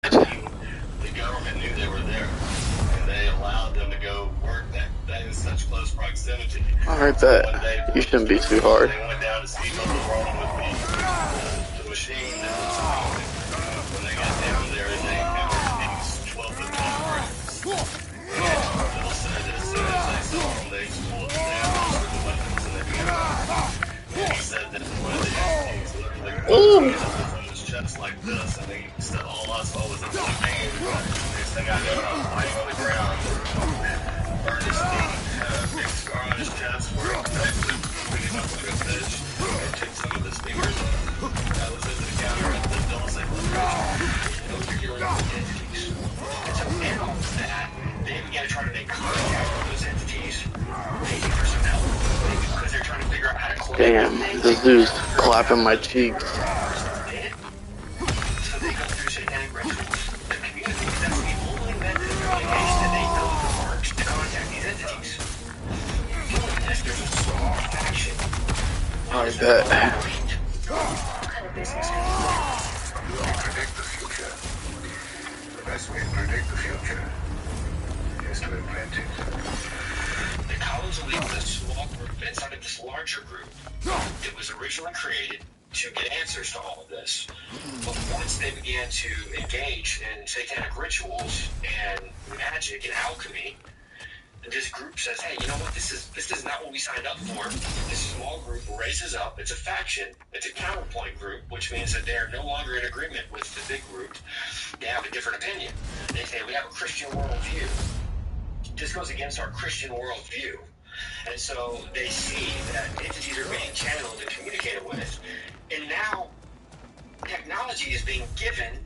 The government knew they were there, and they allowed them to go work that in such close proximity. I heard that. You shouldn't be too hard. They went down to see what was wrong with the machine that was moving. When they got down there, they encountered these 12-foot cracks. And Bill said as soon as they saw them, they pulled down most of the weapons and they began to fire. And he said that one of the entities literally raised up from his chest like this, and he said all I saw was a blue vein. Next thing I know, I was lying on the ground, burned his feet, had a big scar on his chest where he protected, beat him up like a fish, and took some of his fingers off. That was his encounter at the Dulce location. Those are your entities. And so now that they began to try to make contact with those entities, maybe for some help, maybe because they're trying to figure out how to close Damn, this dude's clapping my cheeks. So they go through satanic rituals. The community, that's the only method of communication that they know works to contact these entities. Unless there's a small faction. I bet. What kind of business can you run? Predict the future. The best way to predict the future is to invent it. The Collins Elite was a small group inside of this larger group. It was originally created to get answers to all of this. But once they began to engage in satanic rituals and magic and alchemy, this group says, hey, you know what, this is not what we signed up for. This small group raises up. It's a faction. It's a counterpoint group, which means that they're no longer in agreement with the big group. They have a different opinion. They say, we have a Christian worldview. This goes against our Christian worldview. And so they see that entities are being channeled and communicated with, and now technology is being given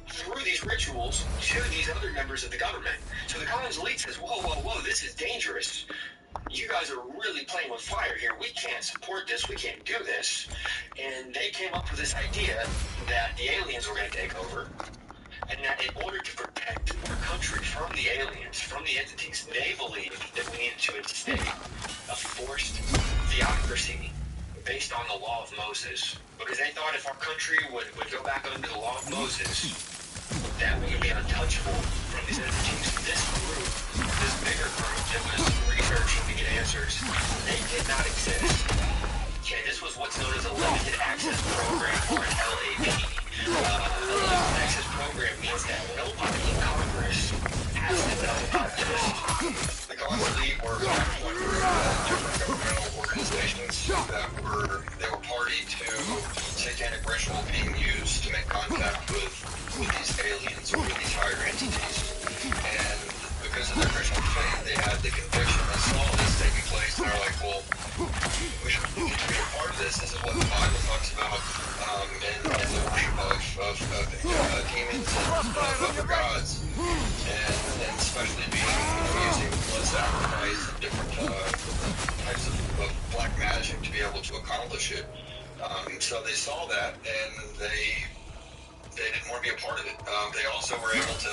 through these rituals to these other members of the government. So the Commons elite says, whoa, whoa, whoa, this is dangerous. You guys are really playing with fire here. We can't support this. We can't do this. And they came up with this idea that the aliens were going to take over, and that in order to protect our country from the aliens, from the entities, they believed that we needed to instate a forced theocracy based on the law of Moses. Because they thought if our country would go back under the law of Moses, that we would be untouchable from these entities. This group, this bigger group that was researching to get answers, they did not exist. Okay, this was what's known as a limited access program, or an LAP. A limited access program means that nobody in Congress has to know about this. The Commons Elite were different governmental organizations that were party to satanic ritual being used to make contact with these aliens or with these higher entities. And because of their Christian faith, they had the conviction that saw this taking place, and they're like, well, we should be a part of this. This is what the Bible talks about in the worship of demons and other gods, and especially using blood sacrifice and different types of black magic to be able to accomplish it. So they saw that, and they didn't want to be a part of it. They also were able to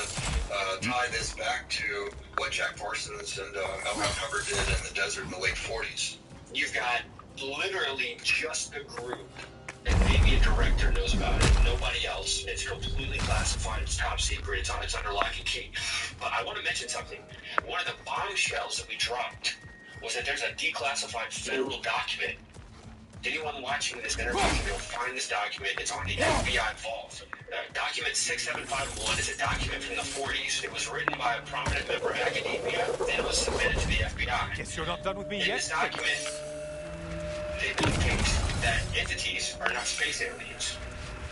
tie this back to what Jack Parsons and Malcolm Hubbard did in the desert in the late 40s. You've got literally just the group, and maybe a director knows about it. Nobody else. It's completely classified. It's top secret. It's under lock and key. But I want to mention something. One of the bombshells that we dropped was that there's a declassified federal document. Anyone watching this interview can go find this document. It's on the FBI vault. Document 6751 is a document from the 40s. It was written by a prominent member of academia, and it was submitted to the FBI. Guess you're not done with me In yet. this document, they indicate that entities are not space aliens.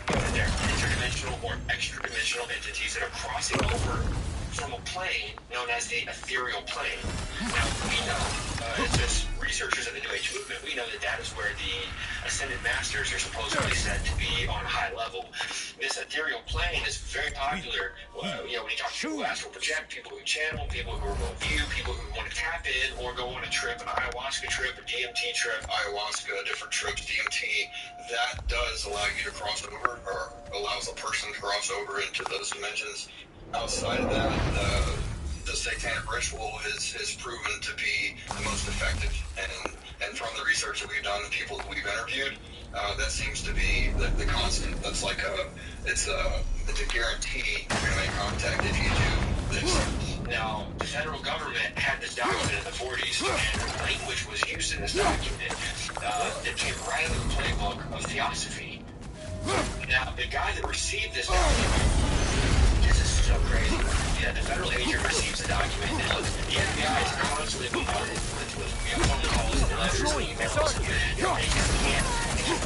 That they're interdimensional or extra-dimensional entities that are crossing over from a plane known as the ethereal plane. Now, we know, as researchers of the New Age movement, we know that is where the ascended masters are supposedly said to be on a high level. This ethereal plane is very popular. When you talk to people who astral project, people who channel, people who are remote view, people who want to tap in or go on a trip, an ayahuasca trip, a DMT trip. Ayahuasca, different trips, DMT, that does allow you to cross over, or allows a person to cross over into those dimensions. Outside of that, the satanic ritual is proven to be the most effective, and from the research that we've done, the people that we've interviewed, that seems to be the constant. That's like it's a guarantee you're going to make contact if you do this. Now, the federal government had this document in the 40s, and language was used in this document that came right out of the playbook of theosophy. Now, the guy that received this document, this is so crazy. Yeah, the federal agent receives the document, and look, the FBI is constantly bombarded with phone calls and letters and emails. They just can't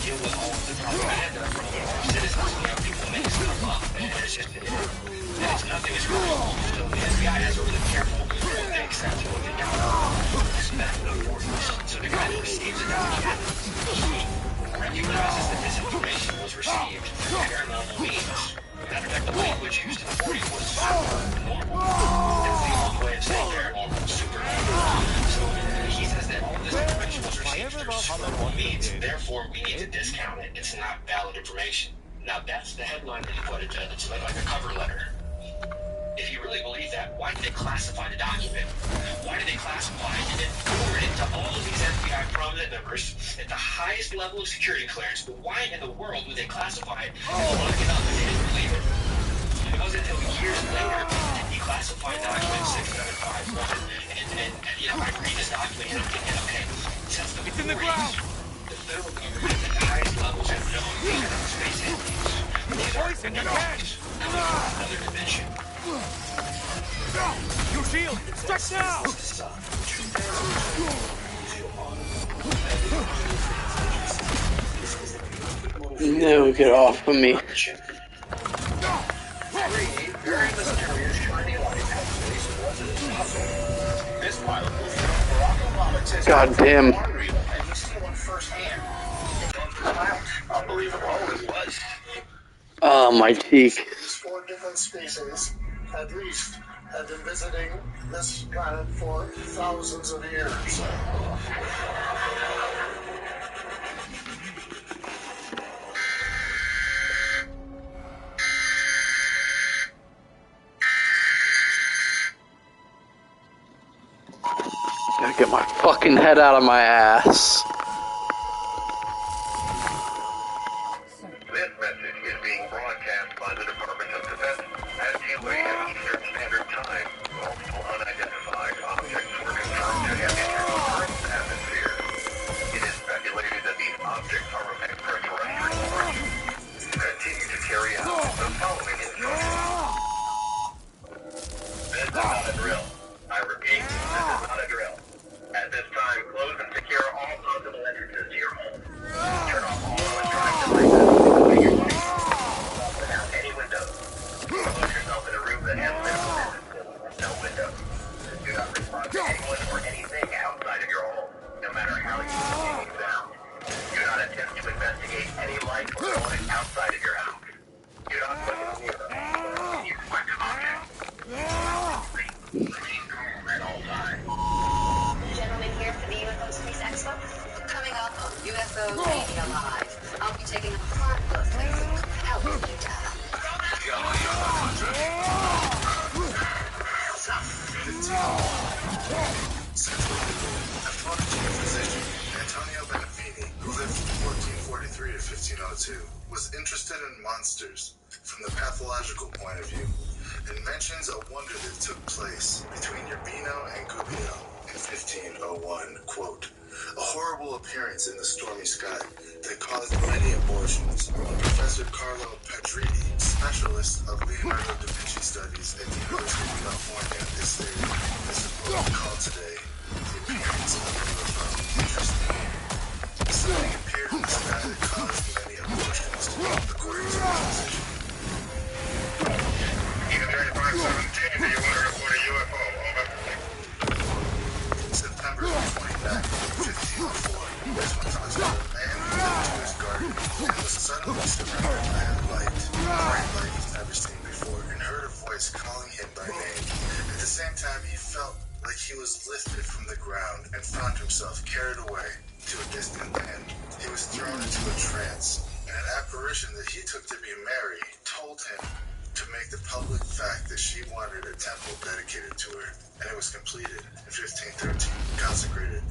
deal with all of the propaganda from our citizens. People make stuff up, and it's nothing is real. So the FBI has to be really careful what they accept and what they don't. This is back in the 40s. So the guy that receives the document, he recognizes that this information was received through paranormal means. Matter of fact, the language used in the 40s was supernormal. That's the old way of saying paranormal, supernormal. So he says that all this information was received through supernormal means, therefore we need to discount it. It's not valid information. Now that's the headline that he put it in. It's like a cover letter. If you really believe that, why did they classify the document? Why did they classify it and then forward it to all of these FBI prominent members at the highest level of security clearance? Why in the world would they classify it and look it up if they didn't believe it? It wasn't until years later that he classified document 6751, and I read this document and I'm thinking, okay, since the It's in the ground. The federal government at the highest levels have known these are not space entities. These are Poison, you entities coming from another dimension. Your shield! Strike now! No, get off of me. Very mysterious shiny light at the base of what is puzzle. This pilot was Barack Obama God damn. And he's seen one firsthand. Unbelievable. Oh, it was. Oh, my cheek. These 4 different species, at least, have been visiting this planet for thousands of years. Gotta get my fucking head out of my ass. This message is being broadcast by the Department of Defense at 2 a.m. Eastern Standard Time. Multiple unidentified objects were confirmed to have entered the Earth's atmosphere. It is speculated that these objects are of extraterrestrial origin. Continue to carry out the following instructions. This is not a drill. I repeat, this is not a drill. At this time, close and secure all possible entrances to your home. Turn off all electronic devices. Without any windows. Close yourself in a room that has minimal distance with no windows. Do not respond to anyone or anything outside of your home, no matter how you may sound. Do not attempt to investigate any light or noise outside of your house. Do not look in the mirror or any reflective objects. Remain calm at all times. Gentlemen here for the UFO Space Expo. Coming up on UFO Media Live, I'll be taking a hard look at some compelling new data. A prodigy physician, Antonio Benefini, who lived from 1443 to 1502, was interested in monsters from the pathological point of view, and mentions a wonder that took place between Urbino and Gubbio in 1501, quote, a horrible appearance in the stormy sky that caused many abortions. Professor Carlo Pedrini, specialist of Leonardo da Vinci studies at the University of California, is stated, this is what we call today the appearance of a UFO. Interesting. Something appeared in the sky that caused many abortions, according to his physician. Even 3517, do you want to report a UFO? Over. September 29, 1504, Desmond talks about a man who went to his garden and was suddenly surrounded by a light, a bright light he's never seen before, and heard a voice calling him by name. At the same time, he felt like he was lifted from the ground and found himself carried away to a distant land. He was thrown into a trance, and an apparition that he took to be Mary told him to make the public fact that she wanted a temple dedicated to her, and it was completed in 1513, consecrated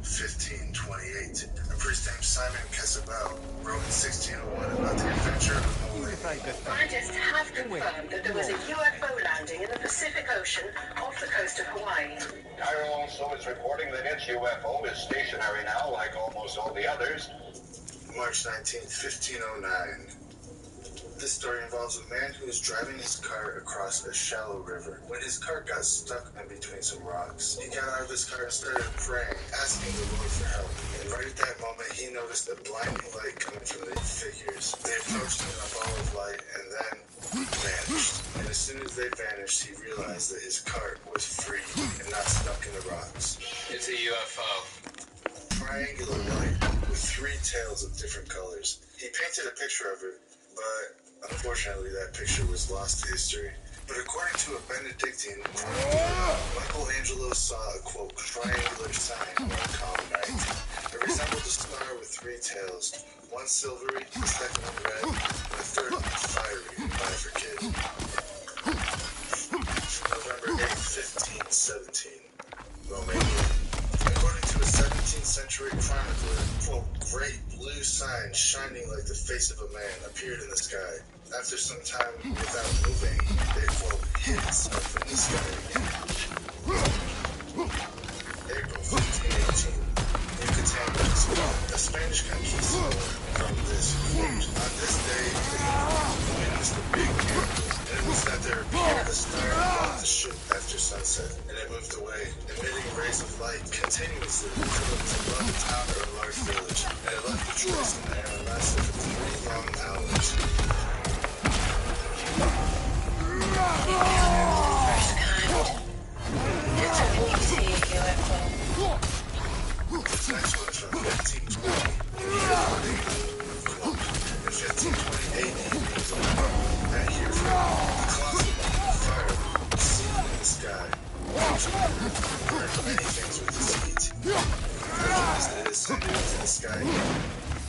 1528. A priest named Simon Casabel wrote in 1601 about the adventure of the Holy Scientists have confirmed that there was a UFO landing in the Pacific Ocean off the coast of Hawaii. Cairo also is reporting that its UFO is stationary now, like almost all the others. March 19th, 1509. This story involves a man who was driving his car across a shallow river. When his car got stuck in between some rocks, he got out of his car and started praying, asking the Lord for help. And right at that moment, he noticed a blinding light coming from the figures. They approached him in a ball of light and then vanished. And as soon as they vanished, he realized that his cart was free and not stuck in the rocks. It's a UFO. Triangular light with 3 tails of different colors. He painted a picture of it, but unfortunately that picture was lost to history. But according to a Benedictine chronicler, Michelangelo saw a, quote, triangular sign one calm night. It resembled a star with 3 tails, one silvery, the second one red, and the third one fiery and bifurcated. November 8th, 1517, Romania. According to a 17th century chronicler, quote, great blue sign shining like the face of a man appeared in the sky. After some time without moving, it, quote, hid itself in the sky again. April 1518, Yucatan, Mexico. A Spanish conquistador from this, quote, on this day, the witnessed a big miracle, and it was that there appeared a star above the ship after sunset, and it moved away, emitting rays of light continuously until it was above a town or a large village, and it left a trace in the air and lasted for 3 long hours. First kind. It's a UFO.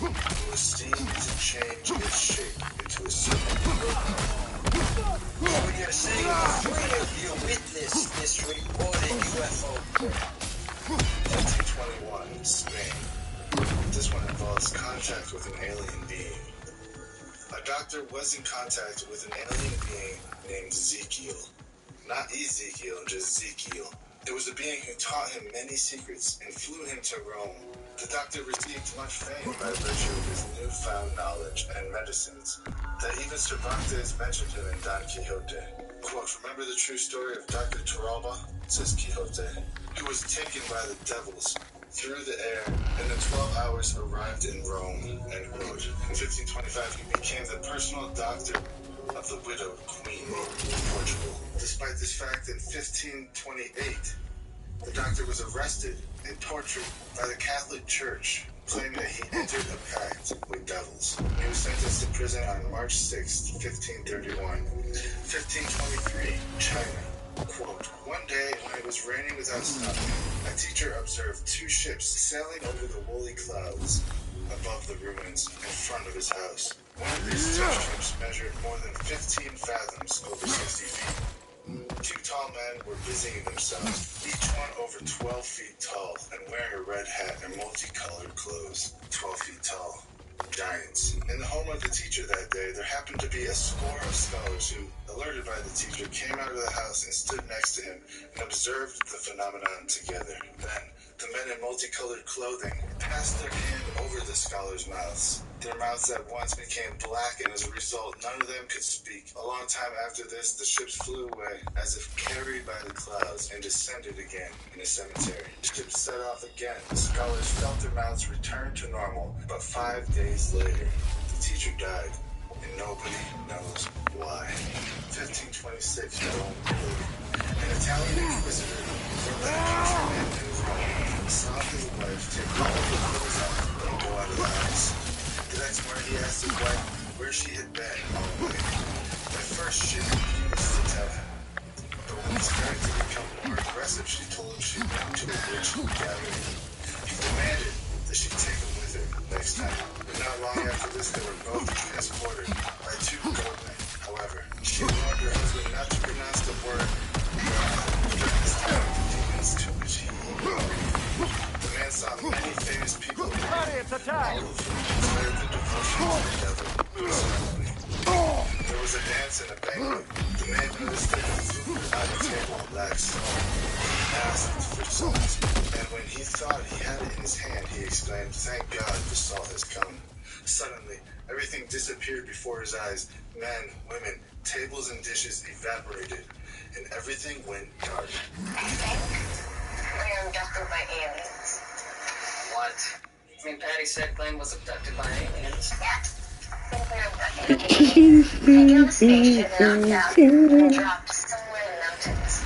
It was seen to change its shape into a serpent. What you're saying, three of you witnessed this reported UFO. 1521, Spain. This one involves contact with an alien being. A doctor was in contact with an alien being named Ezekiel. Not Ezekiel, just Ezekiel. It was a being who taught him many secrets and flew him to Rome. The doctor received much fame by virtue of his newfound knowledge and medicines that even Cervantes mentioned him in Don Quixote. Quote, remember the true story of Dr. Toralba, says Quixote, who was taken by the devils through the air and in 12 hours arrived in Rome, end quote. In 1525, he became the personal doctor of the widowed Queen of Portugal. Despite this fact, in 1528, the doctor was arrested and tortured by the Catholic Church, claiming that he entered a pact with devils. He was sentenced to prison on March 6, 1531. 1523, China. Quote, one day when it was raining without stopping, a teacher observed two ships sailing over the woolly clouds above the ruins in front of his house. One of these two ships measured more than 15 fathoms, over 60 feet. Two tall men were busying themselves, each one over 12 feet tall and wearing a red hat and multicolored clothes. 12 feet tall. Giants. In the home of the teacher that day, there happened to be a score of scholars who, alerted by the teacher, came out of the house and stood next to him and observed the phenomenon together. Then, the men in multicolored clothing passed their hand over the scholars' mouths. Their mouths at once became black, and as a result, none of them could speak. A long time after this, the ships flew away, as if carried by the clouds, and descended again in a cemetery. The ships set off again. The scholars felt their mouths return to normal, but 5 days later, the teacher died, and nobody knows why. 1526, Rome, Italy. An Italian inquisitor from the countryman in Rome saw his wife take all of her clothes off and go out of the house. The next morning, he asked his wife where she had been all night. At first, she refused to tell him, but when he started to become more aggressive, she told him she'd been to a witch gathering. He demanded that she take him with her next time. But not long after this, they were both transported by two goatmen. However, she warned her husband not to pronounce the word during this time of the demons to which he The man saw many famous people in It's attack! all of whom declared the devotion to the devil ceremony. There was a dance and a banquet. The man noticed that the food on the table lacked salt. He asked for salt, and when he thought he had it in his hand, he exclaimed, thank God the salt has come. Suddenly, everything disappeared before his eyes. Men, women, tables and dishes evaporated, and everything went dark. I think we're abducted by aliens. What? I mean, Patty said Glenn was abducted by aliens. Yeah. I think we're abducted. Taken on a spaceship, knocked out, and dropped somewhere in the mountains.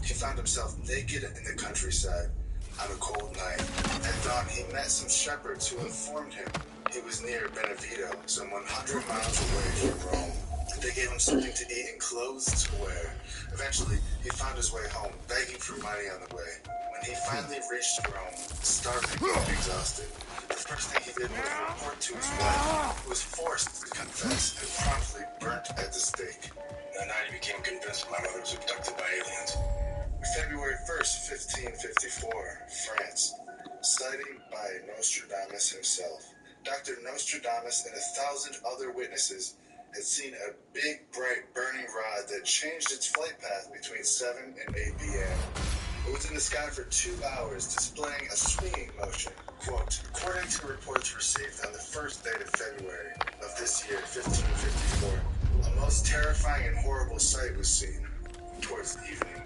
He found himself naked in the countryside on a cold night. At dawn, he met some shepherds who informed him he was near Benevento, some 100 miles away from Rome. They gave him something to eat and clothes to wear. Eventually, he found his way home, begging for money on the way. When he finally reached Rome, starving and exhausted, the first thing he did was report to his wife, who was forced to confess and promptly burnt at the stake. That night, he became convinced my mother was abducted by aliens. February 1st, 1554, France. Sighting by Nostradamus himself. Dr. Nostradamus and 1,000 other witnesses had seen a big, bright, burning rod that changed its flight path between 7 and 8 p.m. It was in the sky for 2 hours, displaying a swinging motion. Quote, according to reports received on the first date of February of this year, 1554, a most terrifying and horrible sight was seen towards the evening.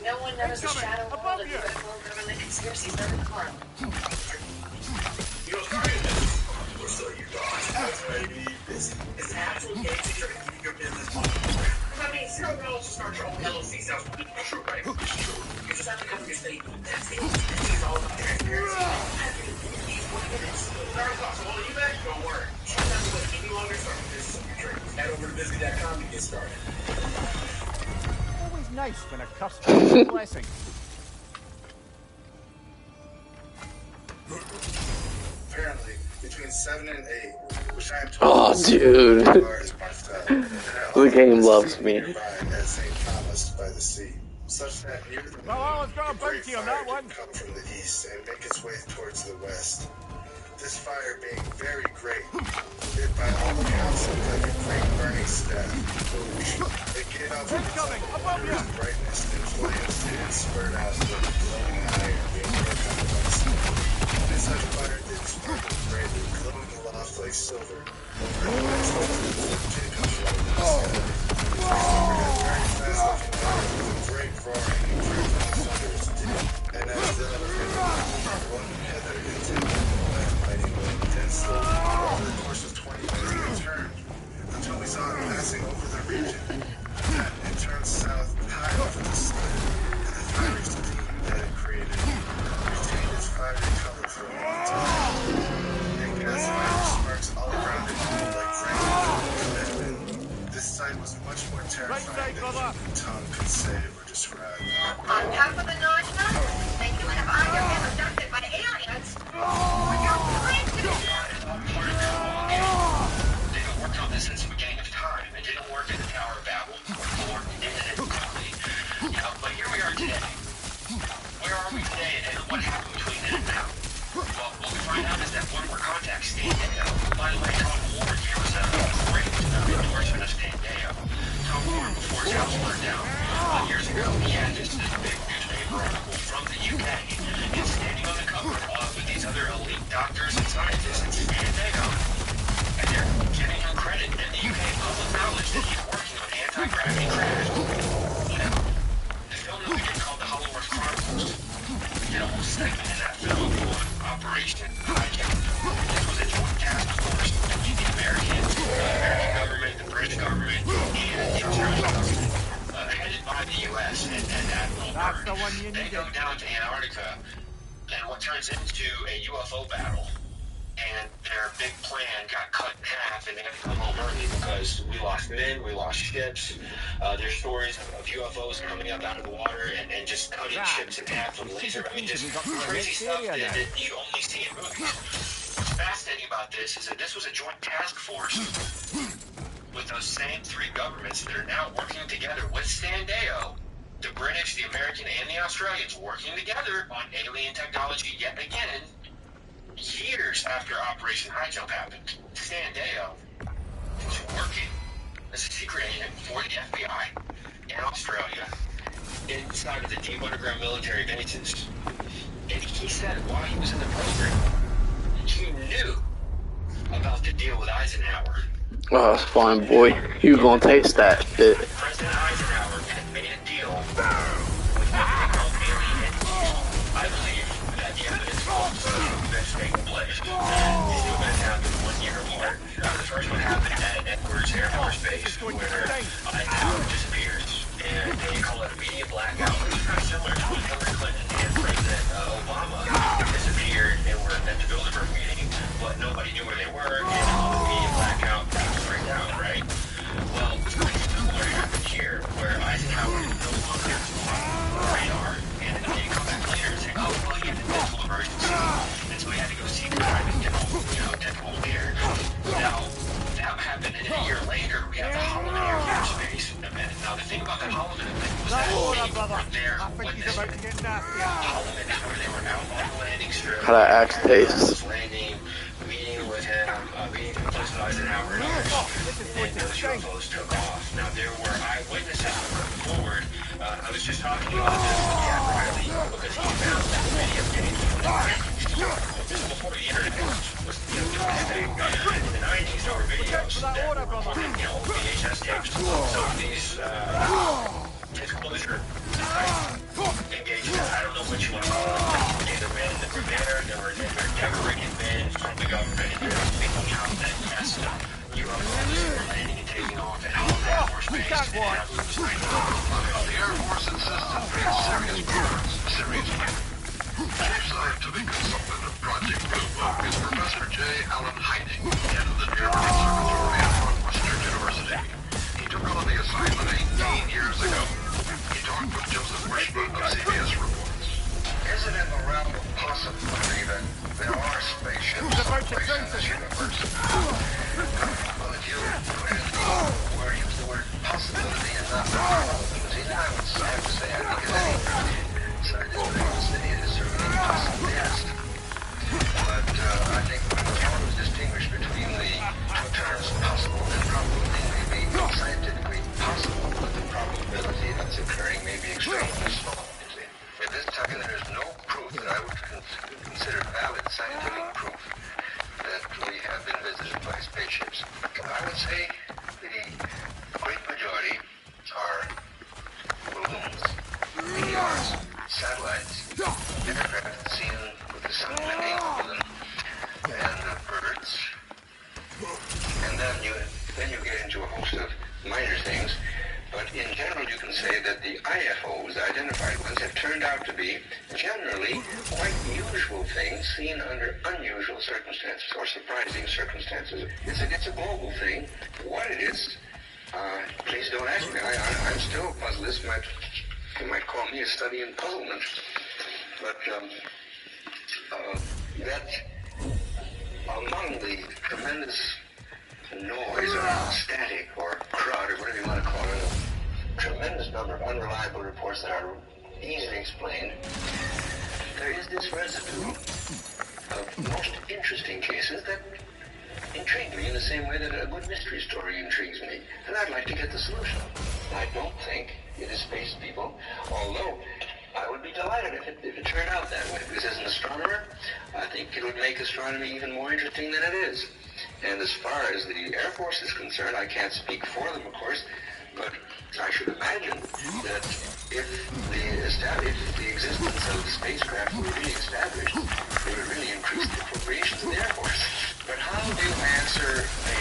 No one knows the shadow Above world of you. UFO government conspiracies better than Carl. You know, sorry, we're still your dogs. That's why you be busy. It's absolutely game to try to keep your business moving. I mean, $0 to start your own LLC sounds true, right? It's true. You just have to cover your state. That's it. It's all about transparency. These 20 minutes. $30 so all of you back, don't worry. You don't have to wait any longer to start your business of your dreams. Head over to Biscuit.com to get started. Always nice when a customer is a blessing. apparently between 7 and 8, which I am Oh, told dude. is Marfell. The game loves me. At St. Thomas by the sea, such that near the Valhalla's got a a great bounty on fire that one. did come from the east and make its way towards the west. This fire being very great, it by all accounts looked like a great burning staff. It gave out from its wondrous brightness and flames and spurred out with glowing iron being worked on by the smoke. And such fire did sparkle brightly, glowing aloft like silver. Over the next Jacob floated in the sky. Very fast looking fire with a great roaring and crackling thunders did. And as that of one heather intended, mighty wind and slowly, over the course of 20 minutes, we turned until we saw it passing over the region. Then it turned south high over the sun, and the fiery steam that it created retained its fiery color for a long time, and cast fiery sparks all around it like rain. This sight was much more terrifying than human tongue could say or describe. On top of the 9/11, they could have either been abducted by aliens or got planted. They've been working on this since the beginning of time. It didn't work in the Tower of Babel, or it did quickly. But here we are today. Where are we today, and what happened between then and now? Well, what we find out is that one of our contacts, Standeo, by the way, Tom Ward gave us a great endorsement of Standeo. Tom Ward, before his house burned down years ago, he had this big newspaper article from the UK, and standing on the cover with these other elite doctors and scientists, it's Standeo. And they're giving him credit, and the UK public knowledge that he's working on anti-gravity craft. The film that we did called The Hollowworth Chronicles, did a whole segment in that film called Operation Hijack. This was a joint task force between the American government, the British government, and the Australian government, headed by the U.S. and Admiral Byrd. They go down to Antarctica, and what turns into a UFO battle. And their big plan got cut in half, and they had to come home early because we lost men, we lost ships. There's stories of UFOs coming up out of the water and just cutting ships in half with laser. I mean, just crazy stuff that you only see in movies. What's fascinating about this is that this was a joint task force with those same three governments that are now working together with Standeo. The British, the American, and the Australians working together on alien technology yet again. Years after Operation High Jump happened, Standeo was working as a secret agent for the FBI in Australia inside of the deep underground military bases. And he said while he was in the program, he knew about the deal with Eisenhower. Oh, that's fine, boy. You gonna taste that shit. President Eisenhower had made a deal with what they called alien entities. I believe that the evidence was that's taking place. These two events happened 1 year apart. The first one happened at Edwards Air Force Base, where Eisenhower disappears, and they call it a media blackout. It's very similar to when Hillary Clinton and President Obama disappeared and were at the Bilderberg meeting, but nobody knew where they were, and the media blackout was right down, right? Well, something similar happened here, where Eisenhower is no longer on the radar, and they come back later and say, oh, well, he had a mental emergency, and so we had to go seek a technical leader. Now, that happened, and a year later, we have the Holloman Air Force Base event. Now, the thing about the Holloman event was that they weren't there witnessing it. Holloman is where they were out on the landing strip. How that axe tastes. Landing, meeting with him, meeting with President Eisenhower and others, and those UFOs took off. Now, there were eyewitnesses who were forward. I was just talking about this with Jack Riley because he found that video getting this is before the internet was doing its thing. In the 90s, there were videos that were recorded, VHS tapes. Some of these disclosure engagements, I don't know what you want to call them. Either men that were there were decorated men from the government, and they were speaking out that yes, UFOs were landing and taking off at all the Air Force Base. The Air Force insisted we had serious problems, serious problems. Chief Scientific Consultant of Project Blue Book is Professor J. Allen Hynek, head of the German Observatory at Northwestern University. He took on the assignment 18 years ago. He talked with Joseph Wishman of CBS Reports. Is it in the realm of possibility that there are spaceships spaceships? I would say the great majority are balloons, meteors, satellites, aircraft seen with the sun landing over them, and birds. And then you get into a host of minor things. But in general, you can say that the IFOs, the identified ones, have turned out to be generally quite usual things seen under unusual circumstances or surprising circumstances. It's a global thing. What it is, please don't ask me. I'm still a puzzlist. You might call me a study in puzzlement. But that among the tremendous noise or static or crowd or whatever you want to call it, a tremendous number of unreliable reports that are easily explained, there is this residue of most interesting cases that intrigue me in the same way that a good mystery story intrigues me, and I'd like to get the solution. I don't think it is space people, although I would be delighted if it turned out that way. Because as an astronomer, I think it would make astronomy even more interesting than it is. And as far as the Air Force is concerned, I can't speak for them, of course, but I should imagine that if the existence of the spacecraft were really established, it would really increase the appropriations of the Air Force. But how do you answer a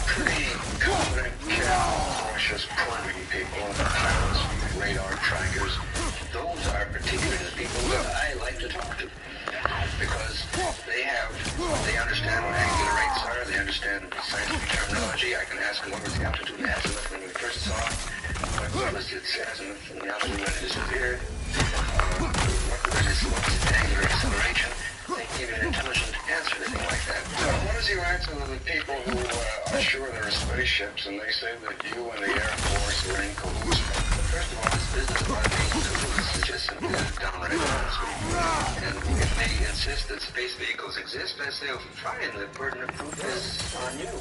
pretty confident, cautious, plundering people, pilots, radar trackers? Those are particularly the people that I like to talk to, because they understand what angular rates are, they understand scientific terminology. I can ask them what was the altitude and azimuth when we first saw it, what was its azimuth and the altitude when it disappeared, what was its angular acceleration. They give you an intelligent answer to things like that. So what is your answer to the people who are sure there are spaceships and they say that you and the Air Force are in cahoots? First of all, this business about being cahoots is just downright nonsense. And if they insist that space vehicles exist, I say, oh, fine, the burden of proof is on you.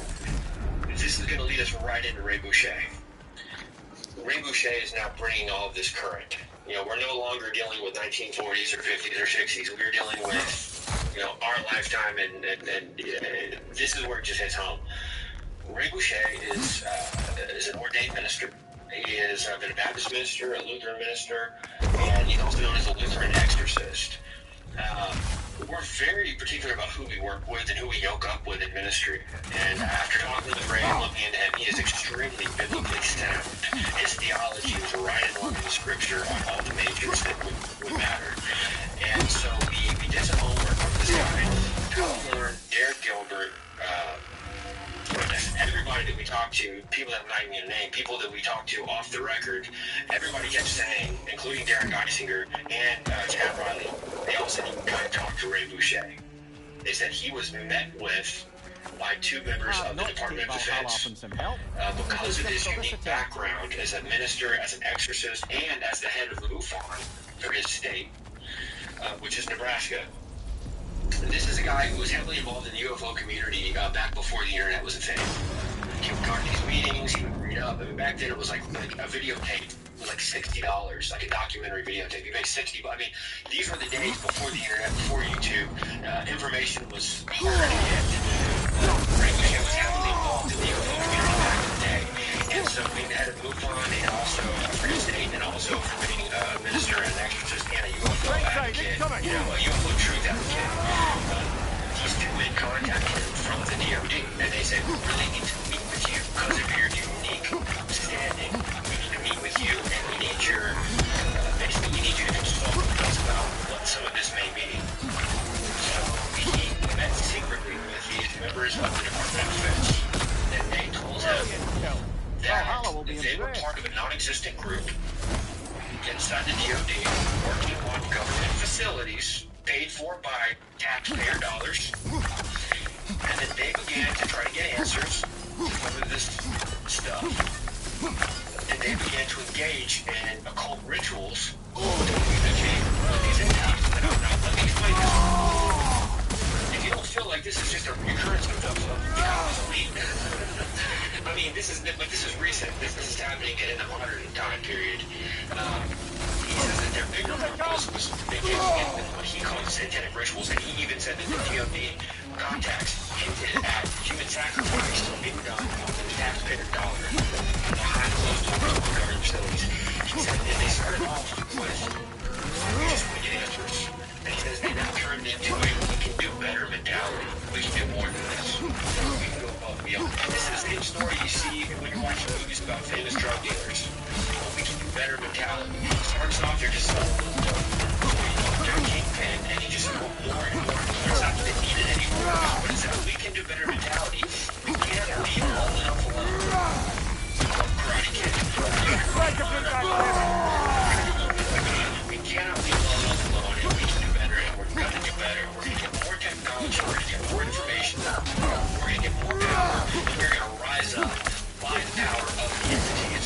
This is going to lead us right into Ray Boucher. Ray Boucher is now bringing all of this current. You know, we're no longer dealing with 1940s or 50s or 60s. We're dealing with, you know, our lifetime, and this is where it just hits home. Ray Boucher is an ordained minister. He has been a Baptist minister, a Lutheran minister, and he's also known as a Lutheran exorcist. We're very particular about who we work with and who we yoke up with in ministry. And after talking with Ray and looking into him, he is extremely biblically sound. His theology is right in line with the scripture on all the majors that would matter. And so we did some homework on this guy. Tom Learn, Derek Gilbert, everybody that we talked to, people that I'm not even going to name, people that we talked to off the record, everybody kept saying, including Derek Geisinger and Chad Riley, they all said you got to talk to Ray Boucher. They said he was met with by two members of the Department of Defense because of his unique background as a minister, as an exorcist, and as the head of the MUFON for his state, which is Nebraska. This is a guy who was heavily involved in the UFO community back before the internet was a thing. He would go to these meetings, he would read up. I mean, back then it was like a videotape was like $60, like a documentary videotape. You paid $60. I mean, these were the days before the internet, before YouTube. Information was hard to get. Ray Boucher was heavily involved in the UFO community back in the day. And so being the head of MUFON and also for his state, and also for being a minister and an exorcist and a UFO advocate, you know, a UFO truth advocate, these two made contact with him from the DOD, and they said, we really need to meet with you because of your unique standing. We need to meet with you, and we need your, basically, we need you to consult with us about what some of this may be. So he met secretly with these members of the Department of Defense, and they told him that they were part of a non-existent group inside the DOD working on government facilities paid for by taxpayer dollars, and that they began to try to get answers to some of this stuff, and they began to engage in occult rituals to communicate with these entities. Now, let me explain this. If you don't feel like this is just a recurrence of I mean, this is recent. This is happening in the modern time period. He says that their bigger purpose was engaging in what he calls satanic rituals, and he even said that the DOD contacts hinted at human sacrifice being done on the taxpayer dollar behind closed doors of government facilities. He said that they started off with just want to get answers. And he says they now turned into a we can do better mentality. We can do more than this. We can go above and beyond. And this is the same story you see when you're watching movies about famous drug dealers. We can do better mentality. Starts off, they're just selling a little dope. They're a kingpin, and he just want more and more. It's not that they need it anymore. But it's that we can do better mentality. We can't leave all enough alone. Karate Kid. We cannot leave all enough alone, and we can do better, and we're going to do better. We're going to get more technology, we're going to get more information, we're going to get more power, and we're going to rise up by the power of the entities.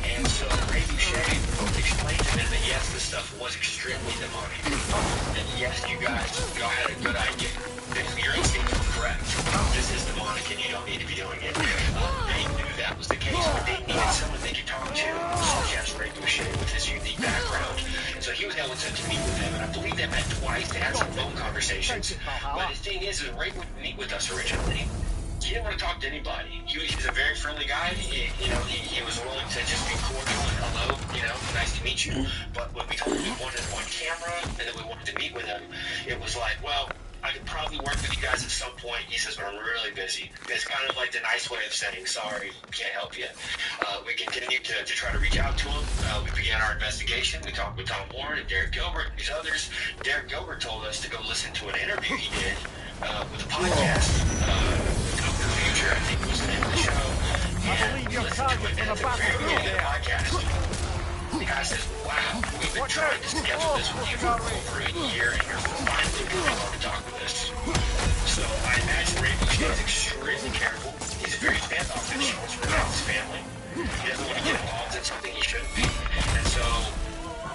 And so Ray Boucher explained to them that yes, this stuff was extremely demonic. And yes, you guys had a good idea. Your instincts were correct. This is demonic and you don't need to be doing it. They knew that was the case, but they needed someone they could talk to. So yes, Ray Boucher with his unique background. So he was able to meet with them, and I believe they met twice. They had some phone conversations. But the thing is Ray wouldn't meet with us originally. He didn't want to talk to anybody. He's a very friendly guy. He was willing to just be cordial and hello, nice to meet you. But when we told him we wanted him on camera and that we wanted to meet with him, it was like, well, I could probably work with you guys at some point. He says, but I'm really busy. It's kind of like the nice way of saying, sorry, can't help you. We continued to try to reach out to him. We began our investigation. We talked with Tom Warren and Derek Gilbert and these others. Derek Gilbert told us to go listen to an interview he did with a podcast. Future, I think was the name of the show. And we listened to it at the very beginning of the podcast. The guy says, wow, we've been trying to schedule this with you for over a year, and you're finally coming on to talk with us. So I imagine Ray Boucher is extremely careful. He's very standoffish. He wants to protect his family. He doesn't want to get involved in something he shouldn't be. And so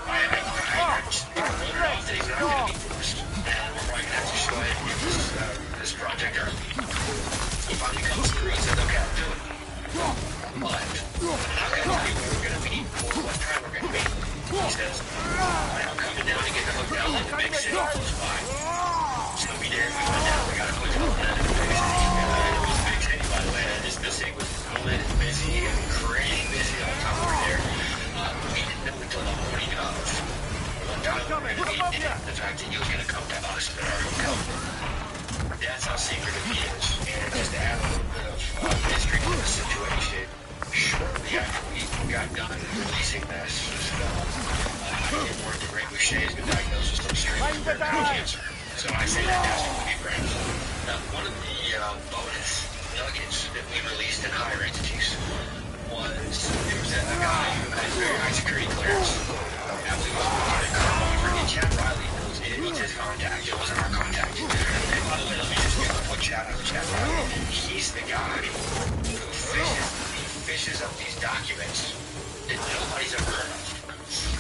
I just wrote it off that he's not going to be forced. And we're probably going to have to show it in this project early. He finally comes through and says, okay, I'll do it. But I'm not going to tell you where we're going to meet or what time we're going to meet. He says, I'm coming down to get the hotel in the big city close by. So we did. We went down. We got a hotel in the big city. It was a big city, by the way. And this city was busy and crazy busy all the time we were there. We didn't know until the morning of what time we were going to meet. And the fact that he was going to come to us and already come. That's how secretive he is. And just to add a little bit of history to the situation, shortly after we got done releasing this film, I did work that Ray Boucher has been diagnosed with some strange rare cancer. So I say that as a be friends. One of the bonus nuggets that we released in higher entities was there was a guy who had very high security clearance. And we was working at California. Chad Riley was his contact. It wasn't our contact. And by the way, let me just give a quick shout out to Chad Riley. He's the guy who fishes up these documents that nobody's ever heard of.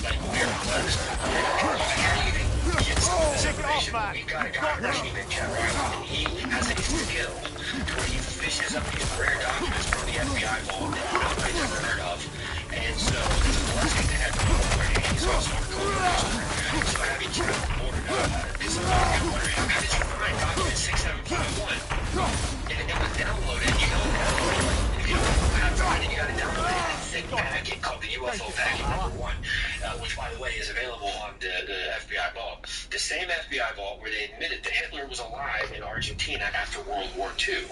Like, we're blessed. How do you even get some of this information? We've got a guy working in Chad Riley, and he has a skill to where he fishes up these rare documents from the FBI vault that nobody's ever heard of. And so it's a blessing to have him on board. And he's also a co-producer. So having Chad on board is I'm wondering, how did you find document 6751? And it was downloaded. You don't download it. If you don't have to find it, you got to download it in a thick packet called the UFO packet #1, which, by the way, is available on the FBI vault. The same FBI vault where they admitted that Hitler was alive in Argentina after World War II.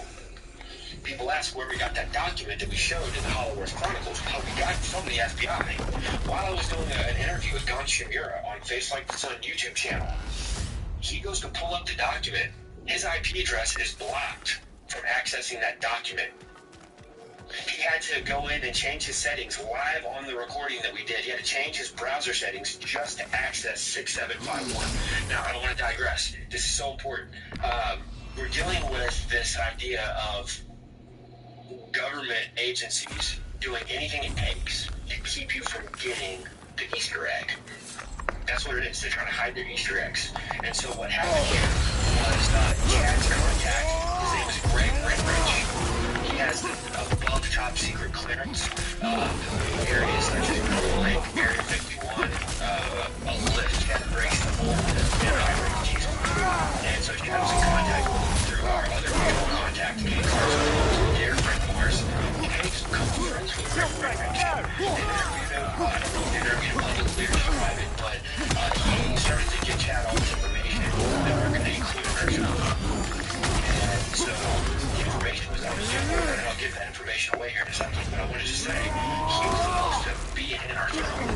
People ask where we got that document that we showed in the Hollow Earth Chronicles. Well, we got it from the FBI. While I was doing an interview with Gon Shimura on Face Like the Sun YouTube channel, he goes to pull up the document. His IP address is blocked from accessing that document. He had to go in and change his settings live on the recording that we did. He had to change his browser settings just to access 6751. Now, I don't want to digress. This is so important. We're dealing with this idea of government agencies doing anything it takes to keep you from getting the Easter egg. That's what it is. They're trying to hide their Easter eggs. And so what happened here was Chad's contact, his name is Greg Redbridge. He has above top secret clearance areas such as Blue Lake, Area 51, a lift that breaks the board and high range. And so Chad was in contact with him through our information away here in a second, but I wanted to say he was supposed to be in our throne.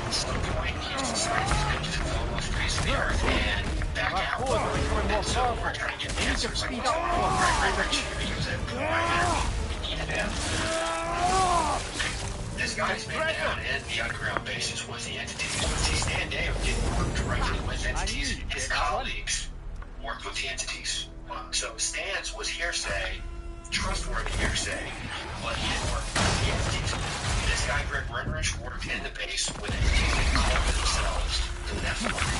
At some point, he decided he's going to fulfill most face of the earth and back out. And so we're trying to get answers like what's going on with Greg Rich because it we needed him. This guy's been down in the underground bases with the entities. See, Stan Day didn't work directly with entities. His colleagues worked with the entities. So Stan's was hearsay, trustworthy hearsay, but he didn't work with the entities. This guy, Greg Renrich, worked in the base with entities that called themselves the Nephilim.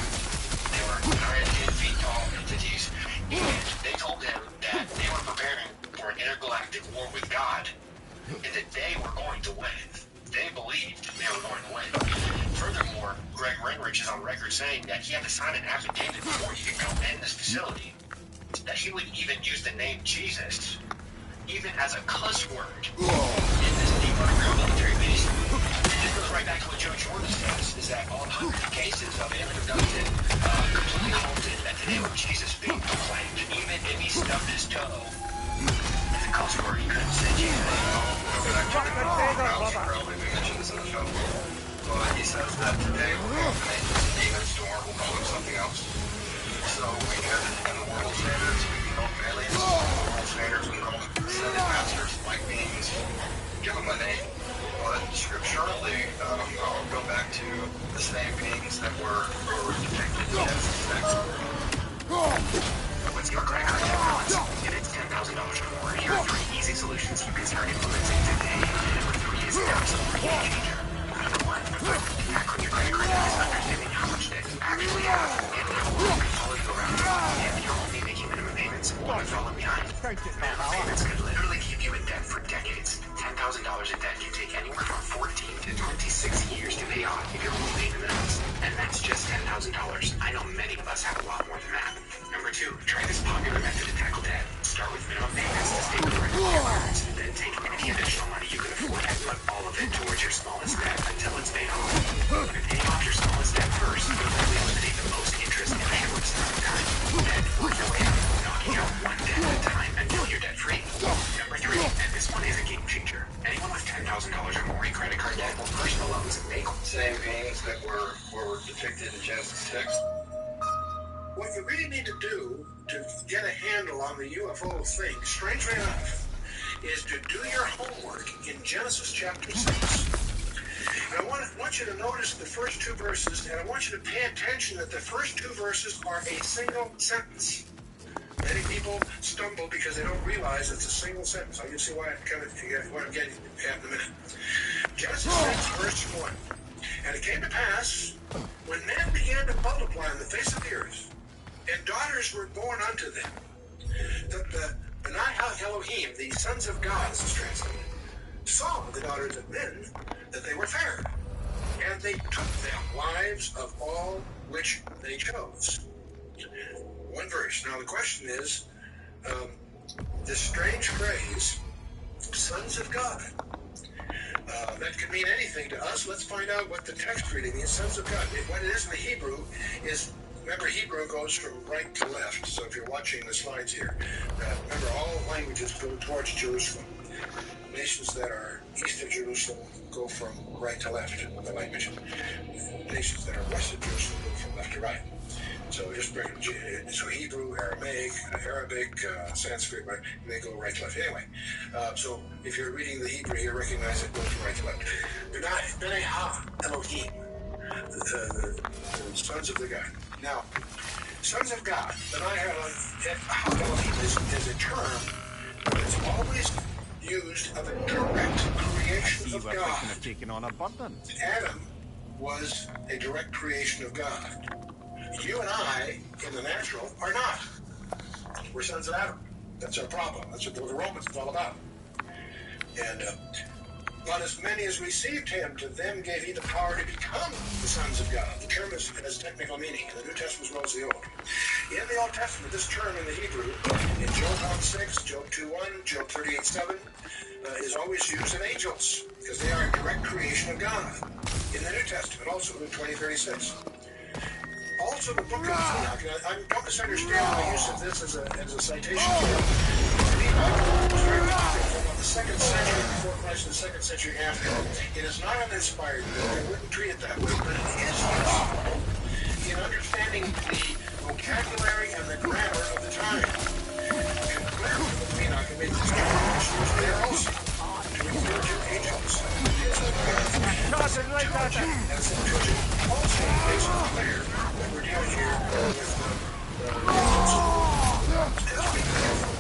They were 9 to 10 feet tall entities, and they told him that they were preparing for an intergalactic war with God, and that they were going to win. They believed they were going to win. Furthermore, Greg Renrich is on record saying that he had to sign an affidavit before he could go in this facility, that he would even use the name Jesus, even as a cuss word, in this deep underground military base. And this goes right back to what Joe Jordan says, is that all hundreds of cases of alien abduction completely halted at the name of Jesus being proclaimed. Even if he stubbed his toe, as a cuss word, he couldn't say Jesus. Probably we mentioned this in the film. But he says that today we're going to make this demon storm, we'll call him something else. So we can, in the world standards, we can call them aliens. In the world standards, we can call them ascended masters, like beings. Give them a name. But scripturally, I'll go back to the same beings that were depicted in Genesis 6. What's your credit card debt balance? If it's $10,000 or more, here are 3 easy solutions you can start implementing today. Number 3 is an absolute game changer. Number 1, tackling your credit card debt is understanding how much debt you actually have and how long it can follow you around. If you're only making minimum payments, or falling behind, minimum payments could literally keep you in debt for decades. $10,000 in debt can take anywhere from 14 to 26 years to pay off if you're only paying the minimums. And that's just $10,000. I know many of us have a lot more than that. Number 2, try this popular method to tackle debt. Start with minimum payments to stay current with your loans. Then take any additional money you can afford and put all of it towards your smallest debt until it's paid off. By paying off your smallest debt first, you'll likely eliminate the most interest in a short amount of time. Then work your way out, knocking out one debt at a time until you're debt free. Number 3, and this one is a game changer. Anyone with $10,000 or more in credit card debt or personal loans, they Same beings that were depicted in Genesis 6. What you really need to do to get a handle on the UFO thing, strangely enough, is to do your homework in Genesis chapter 6. And I want you to notice the first 2 verses, and I want you to pay attention that the first 2 verses are a single sentence. Many people stumble because they don't realize it's a single sentence. I'll see why what I'm getting at in a minute. Genesis 6, verse 1. And it came to pass, when men began to multiply on the face of the earth, and daughters were born unto them, that the Benai Elohim, the sons of God, as it's translated, saw the daughters of men, that they were fair. And they took them wives of all which they chose. 1 verse. Now the question is, this strange phrase, sons of God, that could mean anything to us. Let's find out what the text reading means, sons of God. What it is in the Hebrew is, remember, Hebrew goes from right to left. So if you're watching the slides here, remember, all languages go towards Jerusalem. Nations that are east of Jerusalem go from right to left in the language. Nations that are west of Jerusalem go from left to right. So just bring so Hebrew, Aramaic, Arabic, Sanskrit, right? They go right to left. Anyway, so if you're reading the Hebrew, you recognize it goes from right to left. Benai Elohim, the sons of the God. Now, sons of God, Benai Elohim is a term that's always used of a direct creation of God. Have taken on abundance. Adam was a direct creation of God. You and I, in the natural, are not. We're sons of Adam. That's our problem. That's what the Romans is all about. And but as many as received him, to them gave he the power to become the sons of God. The term has technical meaning. In the New Testament as well as the Old. In the Old Testament, this term in the Hebrew, in Job 1:6, Job 2:1, Job 38:7, is always used of angels, because they are a direct creation of God. In the New Testament, also in 20:36. Also, the book of Enoch. Don't misunderstand the use of this as a citation here. From the 2nd century before Christ to the 2nd century after. It is not an inspired book. I wouldn't treat it that way, but it is useful in understanding the vocabulary and the grammar of the time. And clear from the Enoch and made this contributions there also to refer to angels. And Septuagint also makes it clear that we're dealing here with angels as being different.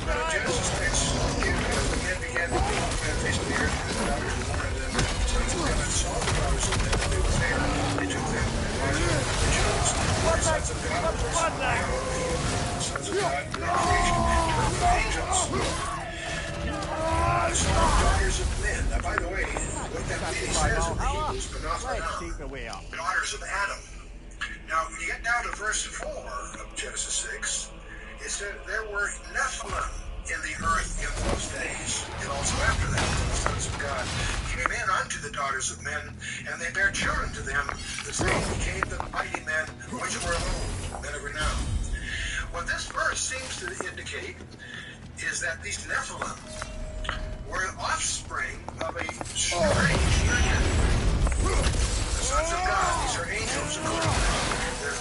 Genesis 6, the men began to be on the face of the earth, and the daughters were born of them. The sons of God saw the daughters of men, that they were fair. They took them and brought them to the chose. The sons of God were the sons of God were creation. Term for angels. Saw daughters of men. Now, by the way, what that really says in the Hebrews, daughters of Adam. Now, when you get down to verse 4 of Genesis 6, it said there were Nephilim in the earth in those days, and also after that, the sons of God came in unto the daughters of men, and they bare children to them. The same became the mighty men which were of old, men of renown. What this verse seems to indicate is that these Nephilim were offspring of a strange union. The sons of God, these are angels according to their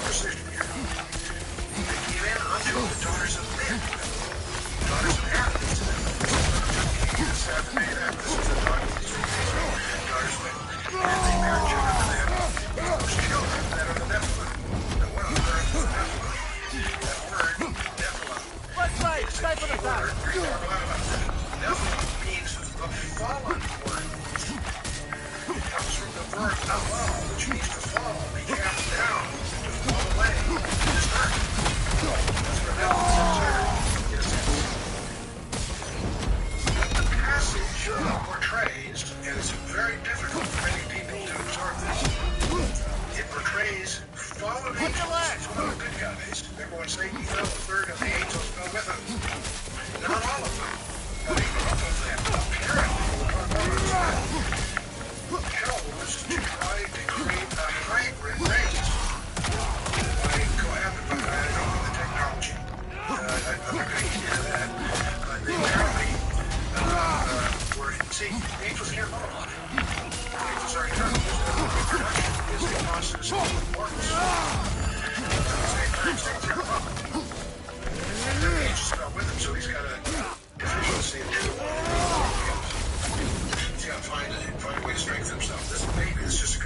position here. They came in unto the daughters of men, daughters of Adam. This is the daughters of men. And they bear children to them. Those children that are the Nephilim. And what on earth is a Nephilim? That word, Nephilim, is a key word. We're going to talk about that. Nephilim means the fallen one. It comes from the word nafal, which means to fall, be cast down, to fall away, to desert. That's where Nephilim is. What the passage portrays, and it's very difficult for many people to absorb this, it portrays fallen angels as one of the good guys. Remember when Satan fell, a third of the angels fell with him. Not all of them. Not even all of them. Apparently, hell was to try to create a hybrid race by cohabiting the technology. I'm not going to get into that, but they apparently were, see, angels can't multiply. Angels are eternal. Reproduction is a process of importance. At the same time, Satan's got a problem. The angels fell with him, so he's got a deficiency in two. He's got to find a way to strengthen himself. This is just a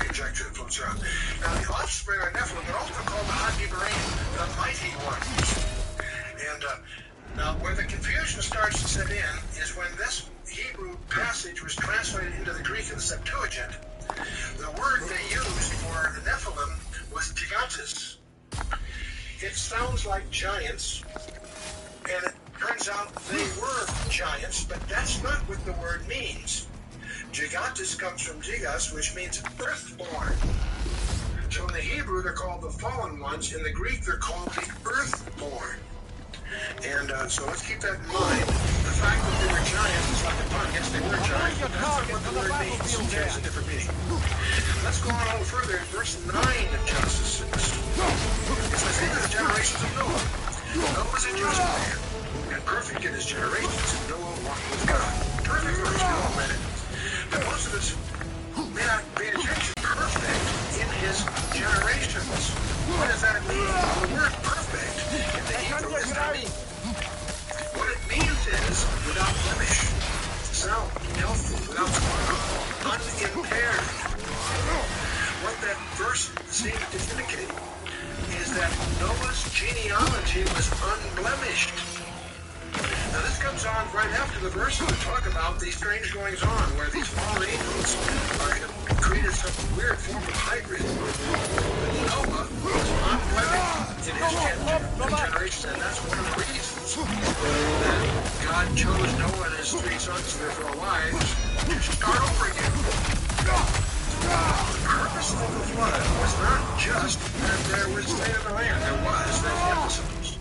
conjecture that floats around. Now, the offspring are Nephilim, but also called the Hadibarim, the mighty ones. And now, where the confusion starts to set in is when this Hebrew passage was translated into the Greek in the Septuagint. The word they used for the Nephilim was gigantes. It sounds like giants, and it turns out they were giants, but that's not what the word means. Gigantes comes from gigas, which means earthborn. So in the Hebrew, they're called the fallen ones. In the Greek, they're called the earthborn. And so let's keep that in mind. The fact that they were giants is like a pun. Yes, they were giants, but that's not what the word means. It carries a different meaning. Let's go on a little further in verse 9 of Genesis 6. It says, these are the generations of Noah. Noah was a just man, and perfect in his generations. Noah walked with God. Terrific verse, we all read it. But most of us may not pay attention. Perfect in his generations. What does that mean? The word perfect in the Hebrew is not mean. What it means is without blemish, sound, healthy, without spot, unimpaired. What that verse seems to indicate is that Noah's genealogy was unblemished. Now this comes on right after the verses that talk about these strange goings on, where these fallen angels are created some weird form of hybrid. But Noah was unblemished in his generation, and that's one of the reasons that God chose Noah and his 3 sons, therefore wives, to start over again. The purpose of the flood was not just that there was state of the land. There was, that's emphasized.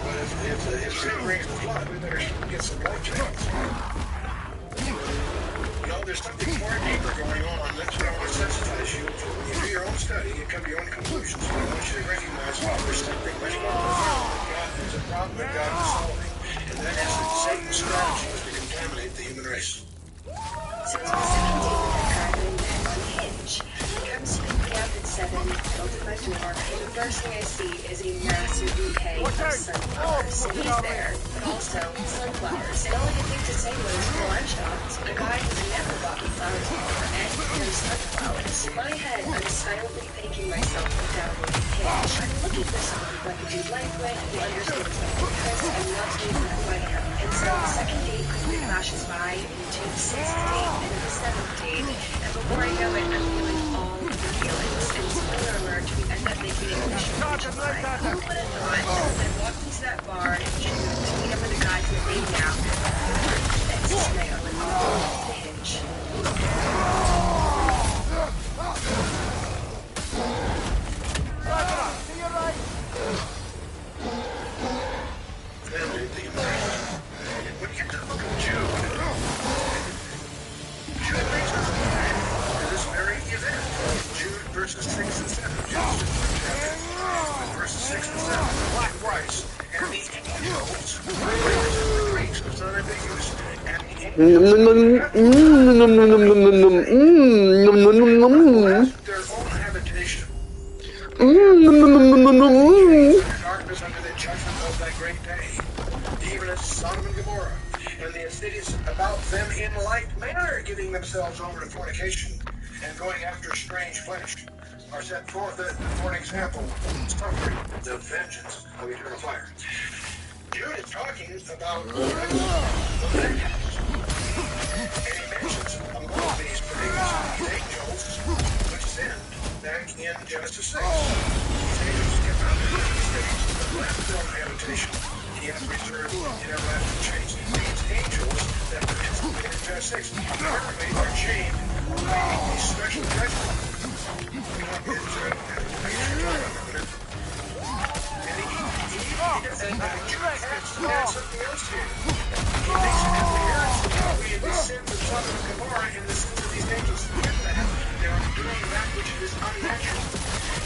But if sin brings the flood, we better get some life checks. You know, there's something far deeper going on. That's what I want to sensitize you to. When you do your own study, you come to your own conclusions. I want you to recognize that there's something much more profound that God mountain that God was solving. And that is that Satan's strategy was to contaminate the human race. So it's my second date with that guy that I met on Hinge. He comes to pick me up at 7, I open my door, and the first thing I see is a massive bouquet of sunflowers. And he's there, but also sunflowers. And all I could think to say was, well, I'm shocked. A guy who's never bought me flowers before, and there's sunflowers. In my head, I'm silently thanking myself for downloading Hinge. I'm looking for someone who I can do life with, who understands my interests, and loves me for who I am. And so the second date quickly flashes by into the 6th date and the 7th date, and before I know it, I'm feeling all of the feelings. And spoiler alert, we end up making a condition for July. Who would have thought that I walked into that bar in June to meet up with a guy who made me out and smile and all the Hinge. Family, the human race. When you get to the book of Jude brings us back to this very event. Jude verses 6 and 7. Verses 6 and 7. Christ and the angels. The Greeks was not ambiguous. And their own habitation. Darkness under the judgment of that great day, even as Sodom and Gomorrah, and the cities about them in like manner, giving themselves over to fornication and going after strange flesh, are set forth for an example, suffering the vengeance of eternal fire. Jude is talking about the vengeance, and he mentions among these things the angels which sinned back in Genesis 6. These angels get out of the state of left their habitation. He has reserved in everlasting chains. These angels that participate in Genesis 6 apparently are chained awaiting a special judgment. And something else here. He makes an appearance in the sins of Sodom and Gomorrah in the sins of these angels. Forget that. They are doing that which is unnatural.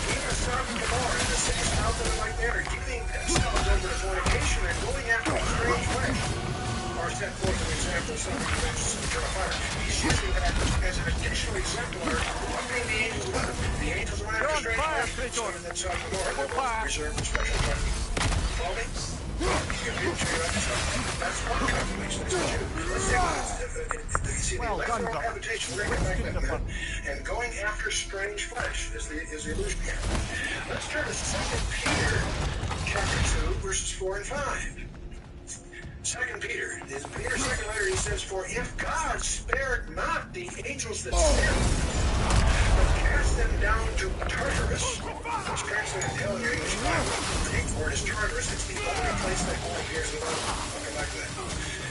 Even Sodom and Gomorrah in the cities out there like they are giving themselves over to fornication and going after strange flesh are set forth an example of something that is eternal fire. He's using that as an additional exemplar of what made the angels do. The angels went after strange flesh, so that Sodom and Gomorrah reserved a special judgment. Follow me? That's one calculation. Well done, habitation, and going after strange flesh is the illusion here. Let's turn to 2 Peter chapter 2, verses 4 and 5. 2 Peter, in Peter's second letter, he says, "For if God spared not the angels that sinned, but cast them down to Tartarus," which translated hell in your English Bible, the Greek word is Tartarus. It's the only place that word appears in the Bible. I'll come back to that.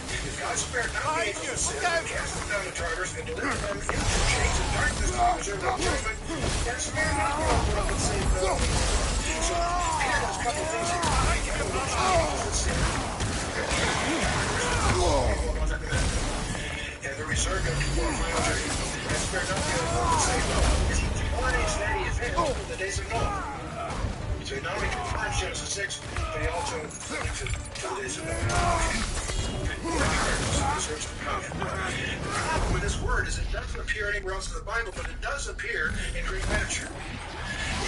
If God spared not the angels that sinned, but cast them down to Tartarus and delivered them into chains of darkness to reserve their judgment, and spared not the world but would save them. So Peter has a couple of things here. Angels that sinned. And the reserve of people final judgment. And spare not the other world to save them. He defines that event in the days of Noah. So he not only confirms Genesis 6, but he also links it to the days of Noah. The problem with this word is it doesn't appear anywhere else in the Bible, but it does appear in Greek literature.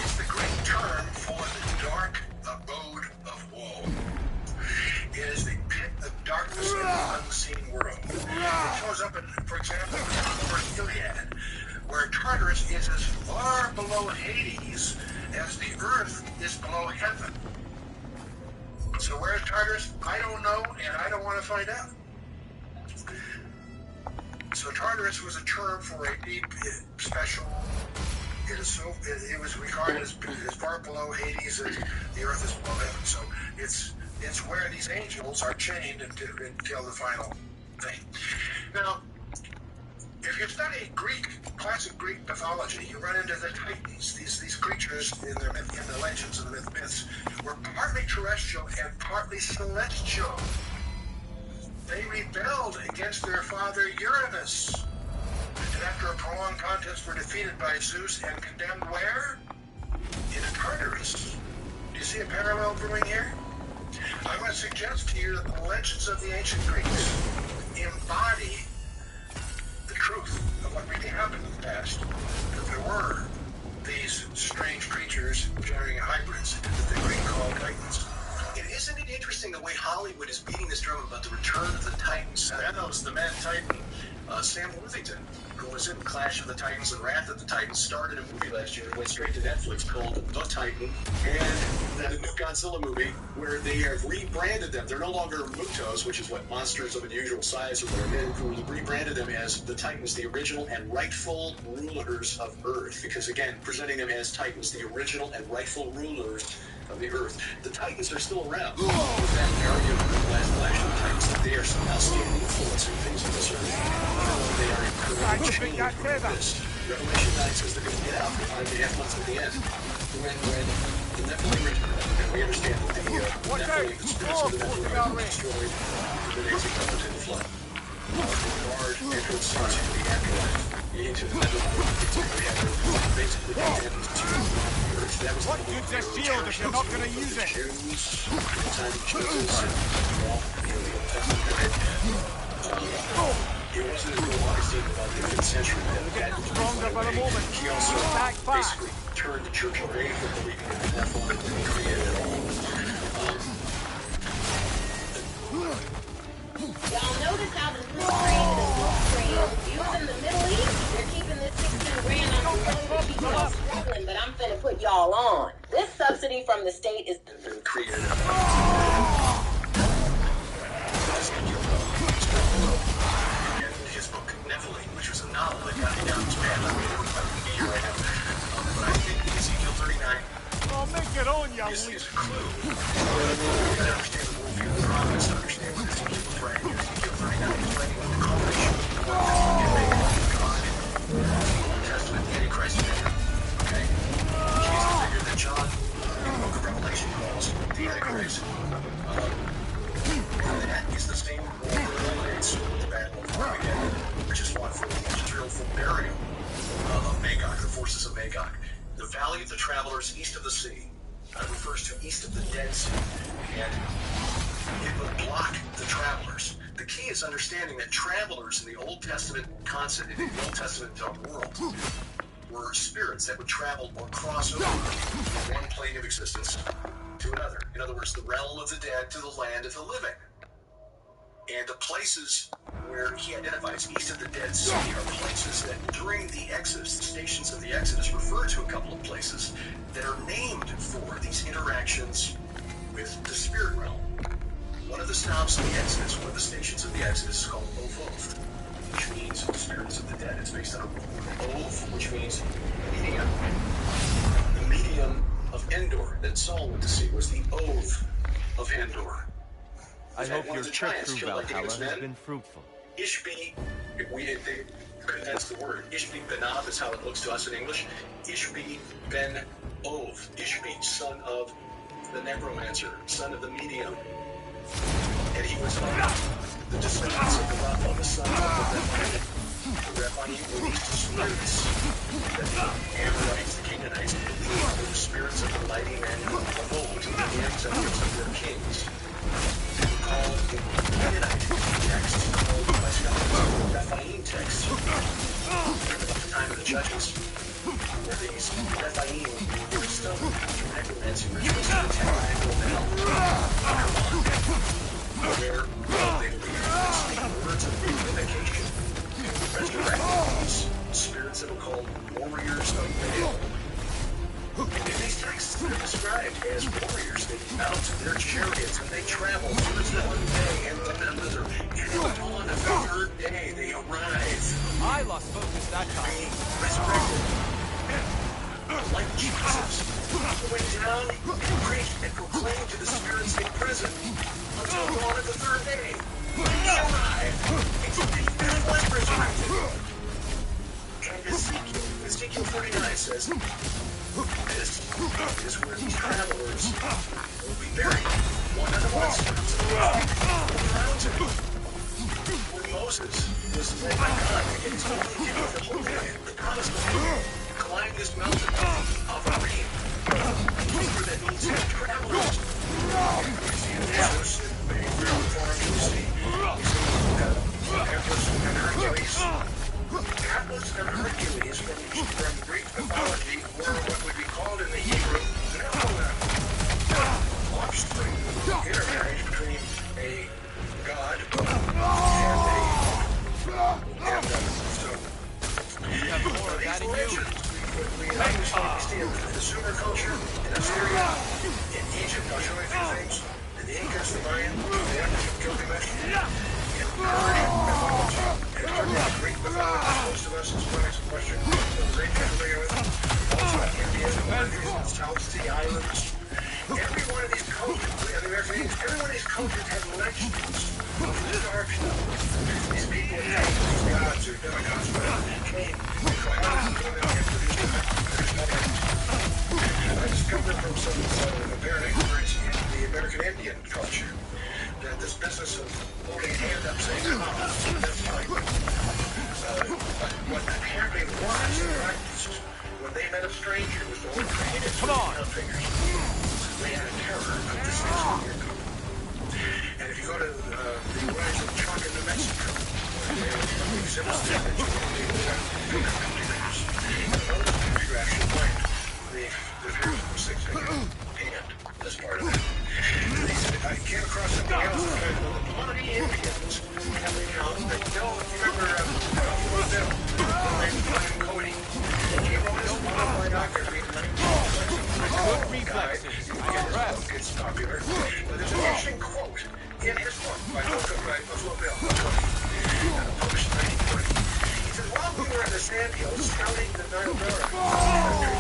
It's the Greek term for the dark abode of woe. It is the pit of darkness in the unseen world. It shows up in, for example, in Homer's Iliad, where Tartarus is as far below Hades as the earth is below heaven. So where's Tartarus? I don't know, and I don't want to find out. So Tartarus was a term for a deep, special. It was regarded as far below Hades as the earth is below heaven. So it's where these angels are chained until the final thing. Now, if you study classic Greek mythology, you run into the Titans. These creatures in the legends and the myths were partly terrestrial and partly celestial. They rebelled against their father Uranus, and after a prolonged contest were defeated by Zeus and condemned where? In Tartarus. Do you see a parallel brewing here? I want to suggest to you that the legends of the ancient Greeks embody the truth of what really happened in the past. That there were these strange creatures carrying hybrids that the Greek called Titans. And isn't it interesting the way Hollywood is beating this drum about the return of the Titans? Thanos, the Mad Titan, Sam Worthington, who was in Clash of the Titans and Wrath of the Titans, started a movie last year that went straight to Netflix called The Titan, and the new Godzilla movie where they have rebranded them. They're no longer Mutos, which is what monsters of unusual size are. They've rebranded them as the Titans, the original and rightful rulers of Earth, because again, presenting them as Titans, the original and rightful rulers of the Earth. The Titans are still around. With that area of the last Clash of the Titans, that they are somehow still influencing things in this Earth. They are encouraging change from this. Revelation 9 says they're going to get out for 5.5 months at the end. When the Nephilim return, and we understand that the Nephilim, the spirits of the Nephilim, were destroyed in the days of covenant in the flood. Guard entrance into the afterlife, into the Nephilim, basically condemned to Earth. That was What good's a shield if you're not going to use it? Jews, the time of Jesus, and all, the Old Testament. It wasn't until Augustine about the 5th century that Stronger by the moment. he also Back fast. basically turned the church away from believing in the Nephilim and he created it all. Y'all notice how the blue screen and the blue screen used in the Middle East? They're keeping this 16 grand on the road to keep y'all struggling, but I'm finna put y'all on. This subsidy from the state is And created it. His book Nephilim, which was a novel that got me down this path. I'm going to work about the media right now. But I think Ezekiel 39 Oh, make it on, young is a leech. clue. You gotta understand the worldview of the prophets to understand what Ezekiel was writing. Ezekiel 39 is writing about the culmination of the Old Testament and God, the Old Testament Antichrist figure. Okay? He's the figure that John in the book of Revelation calls the Antichrist. That is the same war that eliminates the Battle of Armageddon, which is fought for Israel from burial of Magog, the forces of Magog. The Valley of the Travelers east of the sea refers to east of the Dead Sea, and it would block the travelers. The key is understanding that travelers in the Old Testament concept, in the Old Testament world, were spirits that would travel or cross over from one plane of existence to another. In other words, the realm of the dead to the land of the living. And the places where he identifies east of the Dead Sea are places that during the Exodus, the stations of the Exodus refer to a couple of places that are named for these interactions with the spirit realm. One of the stops in the Exodus, one of the stations of the Exodus is called Ovoth, which means spirits of the dead. It's based on Ov, which means medium. The medium of Endor that Saul went to see was the Ov of Endor. I hope your trip through Valhalla has been fruitful. Ishbi, that's the word. Ishbi Benav is how it looks to us in English. Ishbi Ben Ov. Ishbi, son of the necromancer, son of the medium. And he was the descendants of the Rapha, the son of the Rephaim were these spirits that the Amorites, the Canaanites, believed were the spirits of the mighty men of old, the ancestors of their kings. Called the Canaanite text, called by scholars the Rephaim text, about the time of the Judges, where these Rephaim were stoned for necromancy rituals in the tabernacle of El, where they believed they speak words of vindication and resurrect these spirits that were called warriors of Baal. And in these texts, they're described as warriors. They mount their chariots and they travel first one day and then another. And at the dawn of the third day, they arrive. I lost focus that time. Being resurrected. Like Jesus, who went down and preached and proclaimed to the spirits in prison until the dawn of the third day. They arrived. And was resurrected. And Ezekiel 39 says, this is where these travelers will be buried. One on the one side of the mountain. When Moses was led by God to get his holy gift of the Holy Land, the promised land, to climb this mountain of Arim. Where that means travelers. There's intermarriage between a god and so these legends we see in the Sumer culture, in Assyria, in Egypt. I'll show you a few things. In the Incas, the Mayan, the epic of Gilgamesh, in Persian mythology, and certainly Greek mythology. Most of us, Hispanics and Western civilization, are familiar with. Also in India, the Maldives, and South Sea Islands. Every one of these cultures, and the American Indians, every one of these cultures had legends of the dark stuff. These people would take these gods or demigods, whatever, came and cohabited with them and produced I discovered from some apparent experts in the American Indian culture that this business of holding a hand up saying, that's fine. But what apparently was practiced when they met a stranger was the whole creative figures. They had a terror of this weird couple. And if you go to the rise of Chaco, New Mexico, where they exhibits there that you can you actually find the fears of 6 a.m. and as part of that. I came across something else that the Plundering Indians have an account that Bill, remember Bill, Cody, he wrote his autobiography in 1960. It's popular. But there's an interesting quote in his book by Buffalo Bill, published in 1940. He said, while we were in the sandhills scouting the Niobrara country,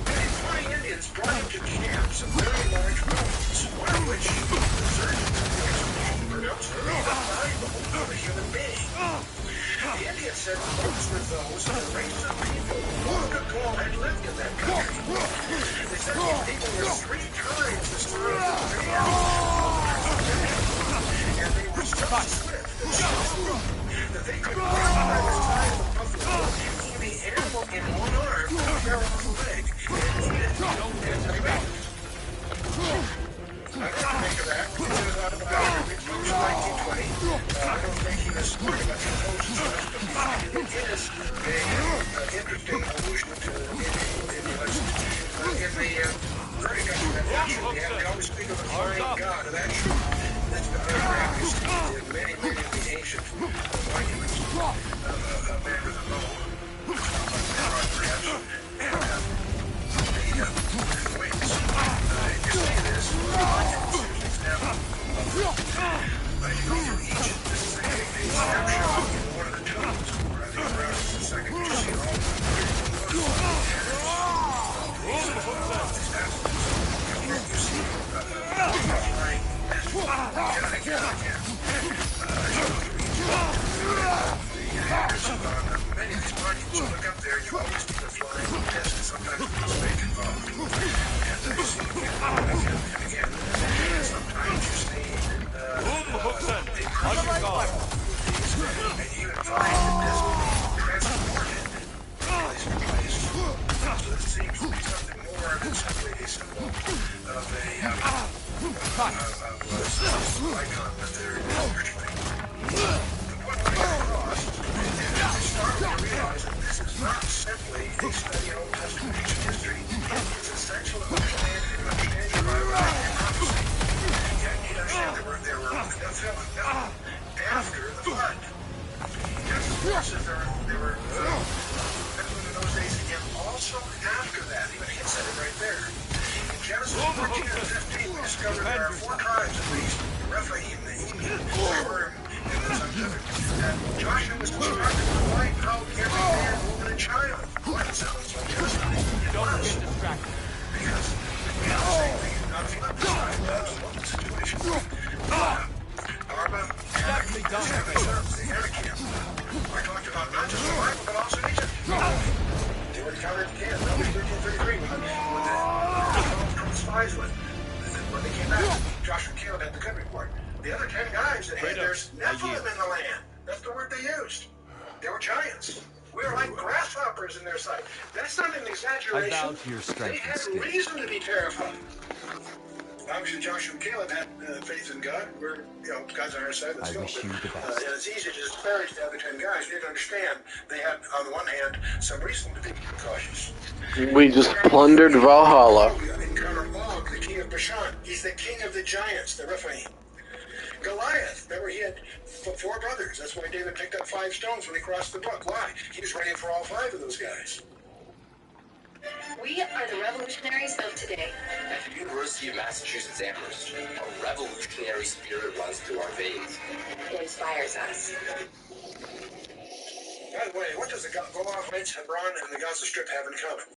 many flying Indians brought into camp some very large bones, one of which the surgeons of the expedition pronounced to be the thigh bone of a human being. The Indians said the bones were those of a race of people who long ago had lived in that country. They said these people were 3 times the size of man, and they were so swift and so strong that they could run by the side of a buffalo, eat the animal in one arm, tear off a leg, and eat it. I don't think of that. It was autobiography. It was 1920. I don't think he was smart enough to pose as such, but it is an interesting allusion to Indian legends. In the early documentation, they always speak of the flying god of action. That's been very practiced in many of the ancient monuments of a man with a bow, perhaps, and the wings. You see this, example but if you go through Egypt, this is a snapshot in one of the tombs, or I think around the second, you see all the you see flying many of these monuments, you look up there, you always see the flying disc, sometimes with a snake involved. And you see again and again. Sometimes you see a person God. And you even find the disc transported from place to place. So it seems to be something more than simply a symbol of a icon that they're spiritually. But what we come across is starting to realize that this is not simply a study of Old Testament ancient history. It's essential to understand the Bible and prophecy. You need to understand there were after the flood. Yes, of course, there were in those days, and also after that, even hints at it right there. In Genesis 14 and 15, we discover there are 4 tribes at least, Rephaim, the Emi, the Shurim, and the sons of it, that Joshua was instructed to wipe out every man, woman, and child. Boy, that sounds like genocide. Don't get distracted. Because we have the same thing on the flip side, that's one situation. Arba, Anak, the Anakim. I talked about not just the Bible, but also Egypt. They were encountered again, Numbers 13:33, when the spies went. When they came back, Joshua and Caleb had the good report. The other 10 guys said, hey, there's Nephilim in the land. That's the word they used. They were giants. We were like grasshoppers in their sight. That's not an exaggeration. I bow to your strength. They had reason to be terrified. obviously Joshua and Caleb had faith in God. We're, God's on our side. Let's go. wish you the best. And it's easy to disparage the other 10 guys. You need to understand they had, on the one hand, some reason to be cautious. We just plundered Valhalla. Encounter Og, the king of Bashan. He's the king of the giants, the Rephaim. Goliath, remember he had 4 brothers. That's why David picked up 5 stones when he crossed the brook. Why? He was ready for all 5 of those guys. We are the revolutionaries of today. At the University of Massachusetts Amherst, a revolutionary spirit runs through our veins. It inspires us. By the way, what does the Golan Heights, Hebron, and the Gaza Strip have in common?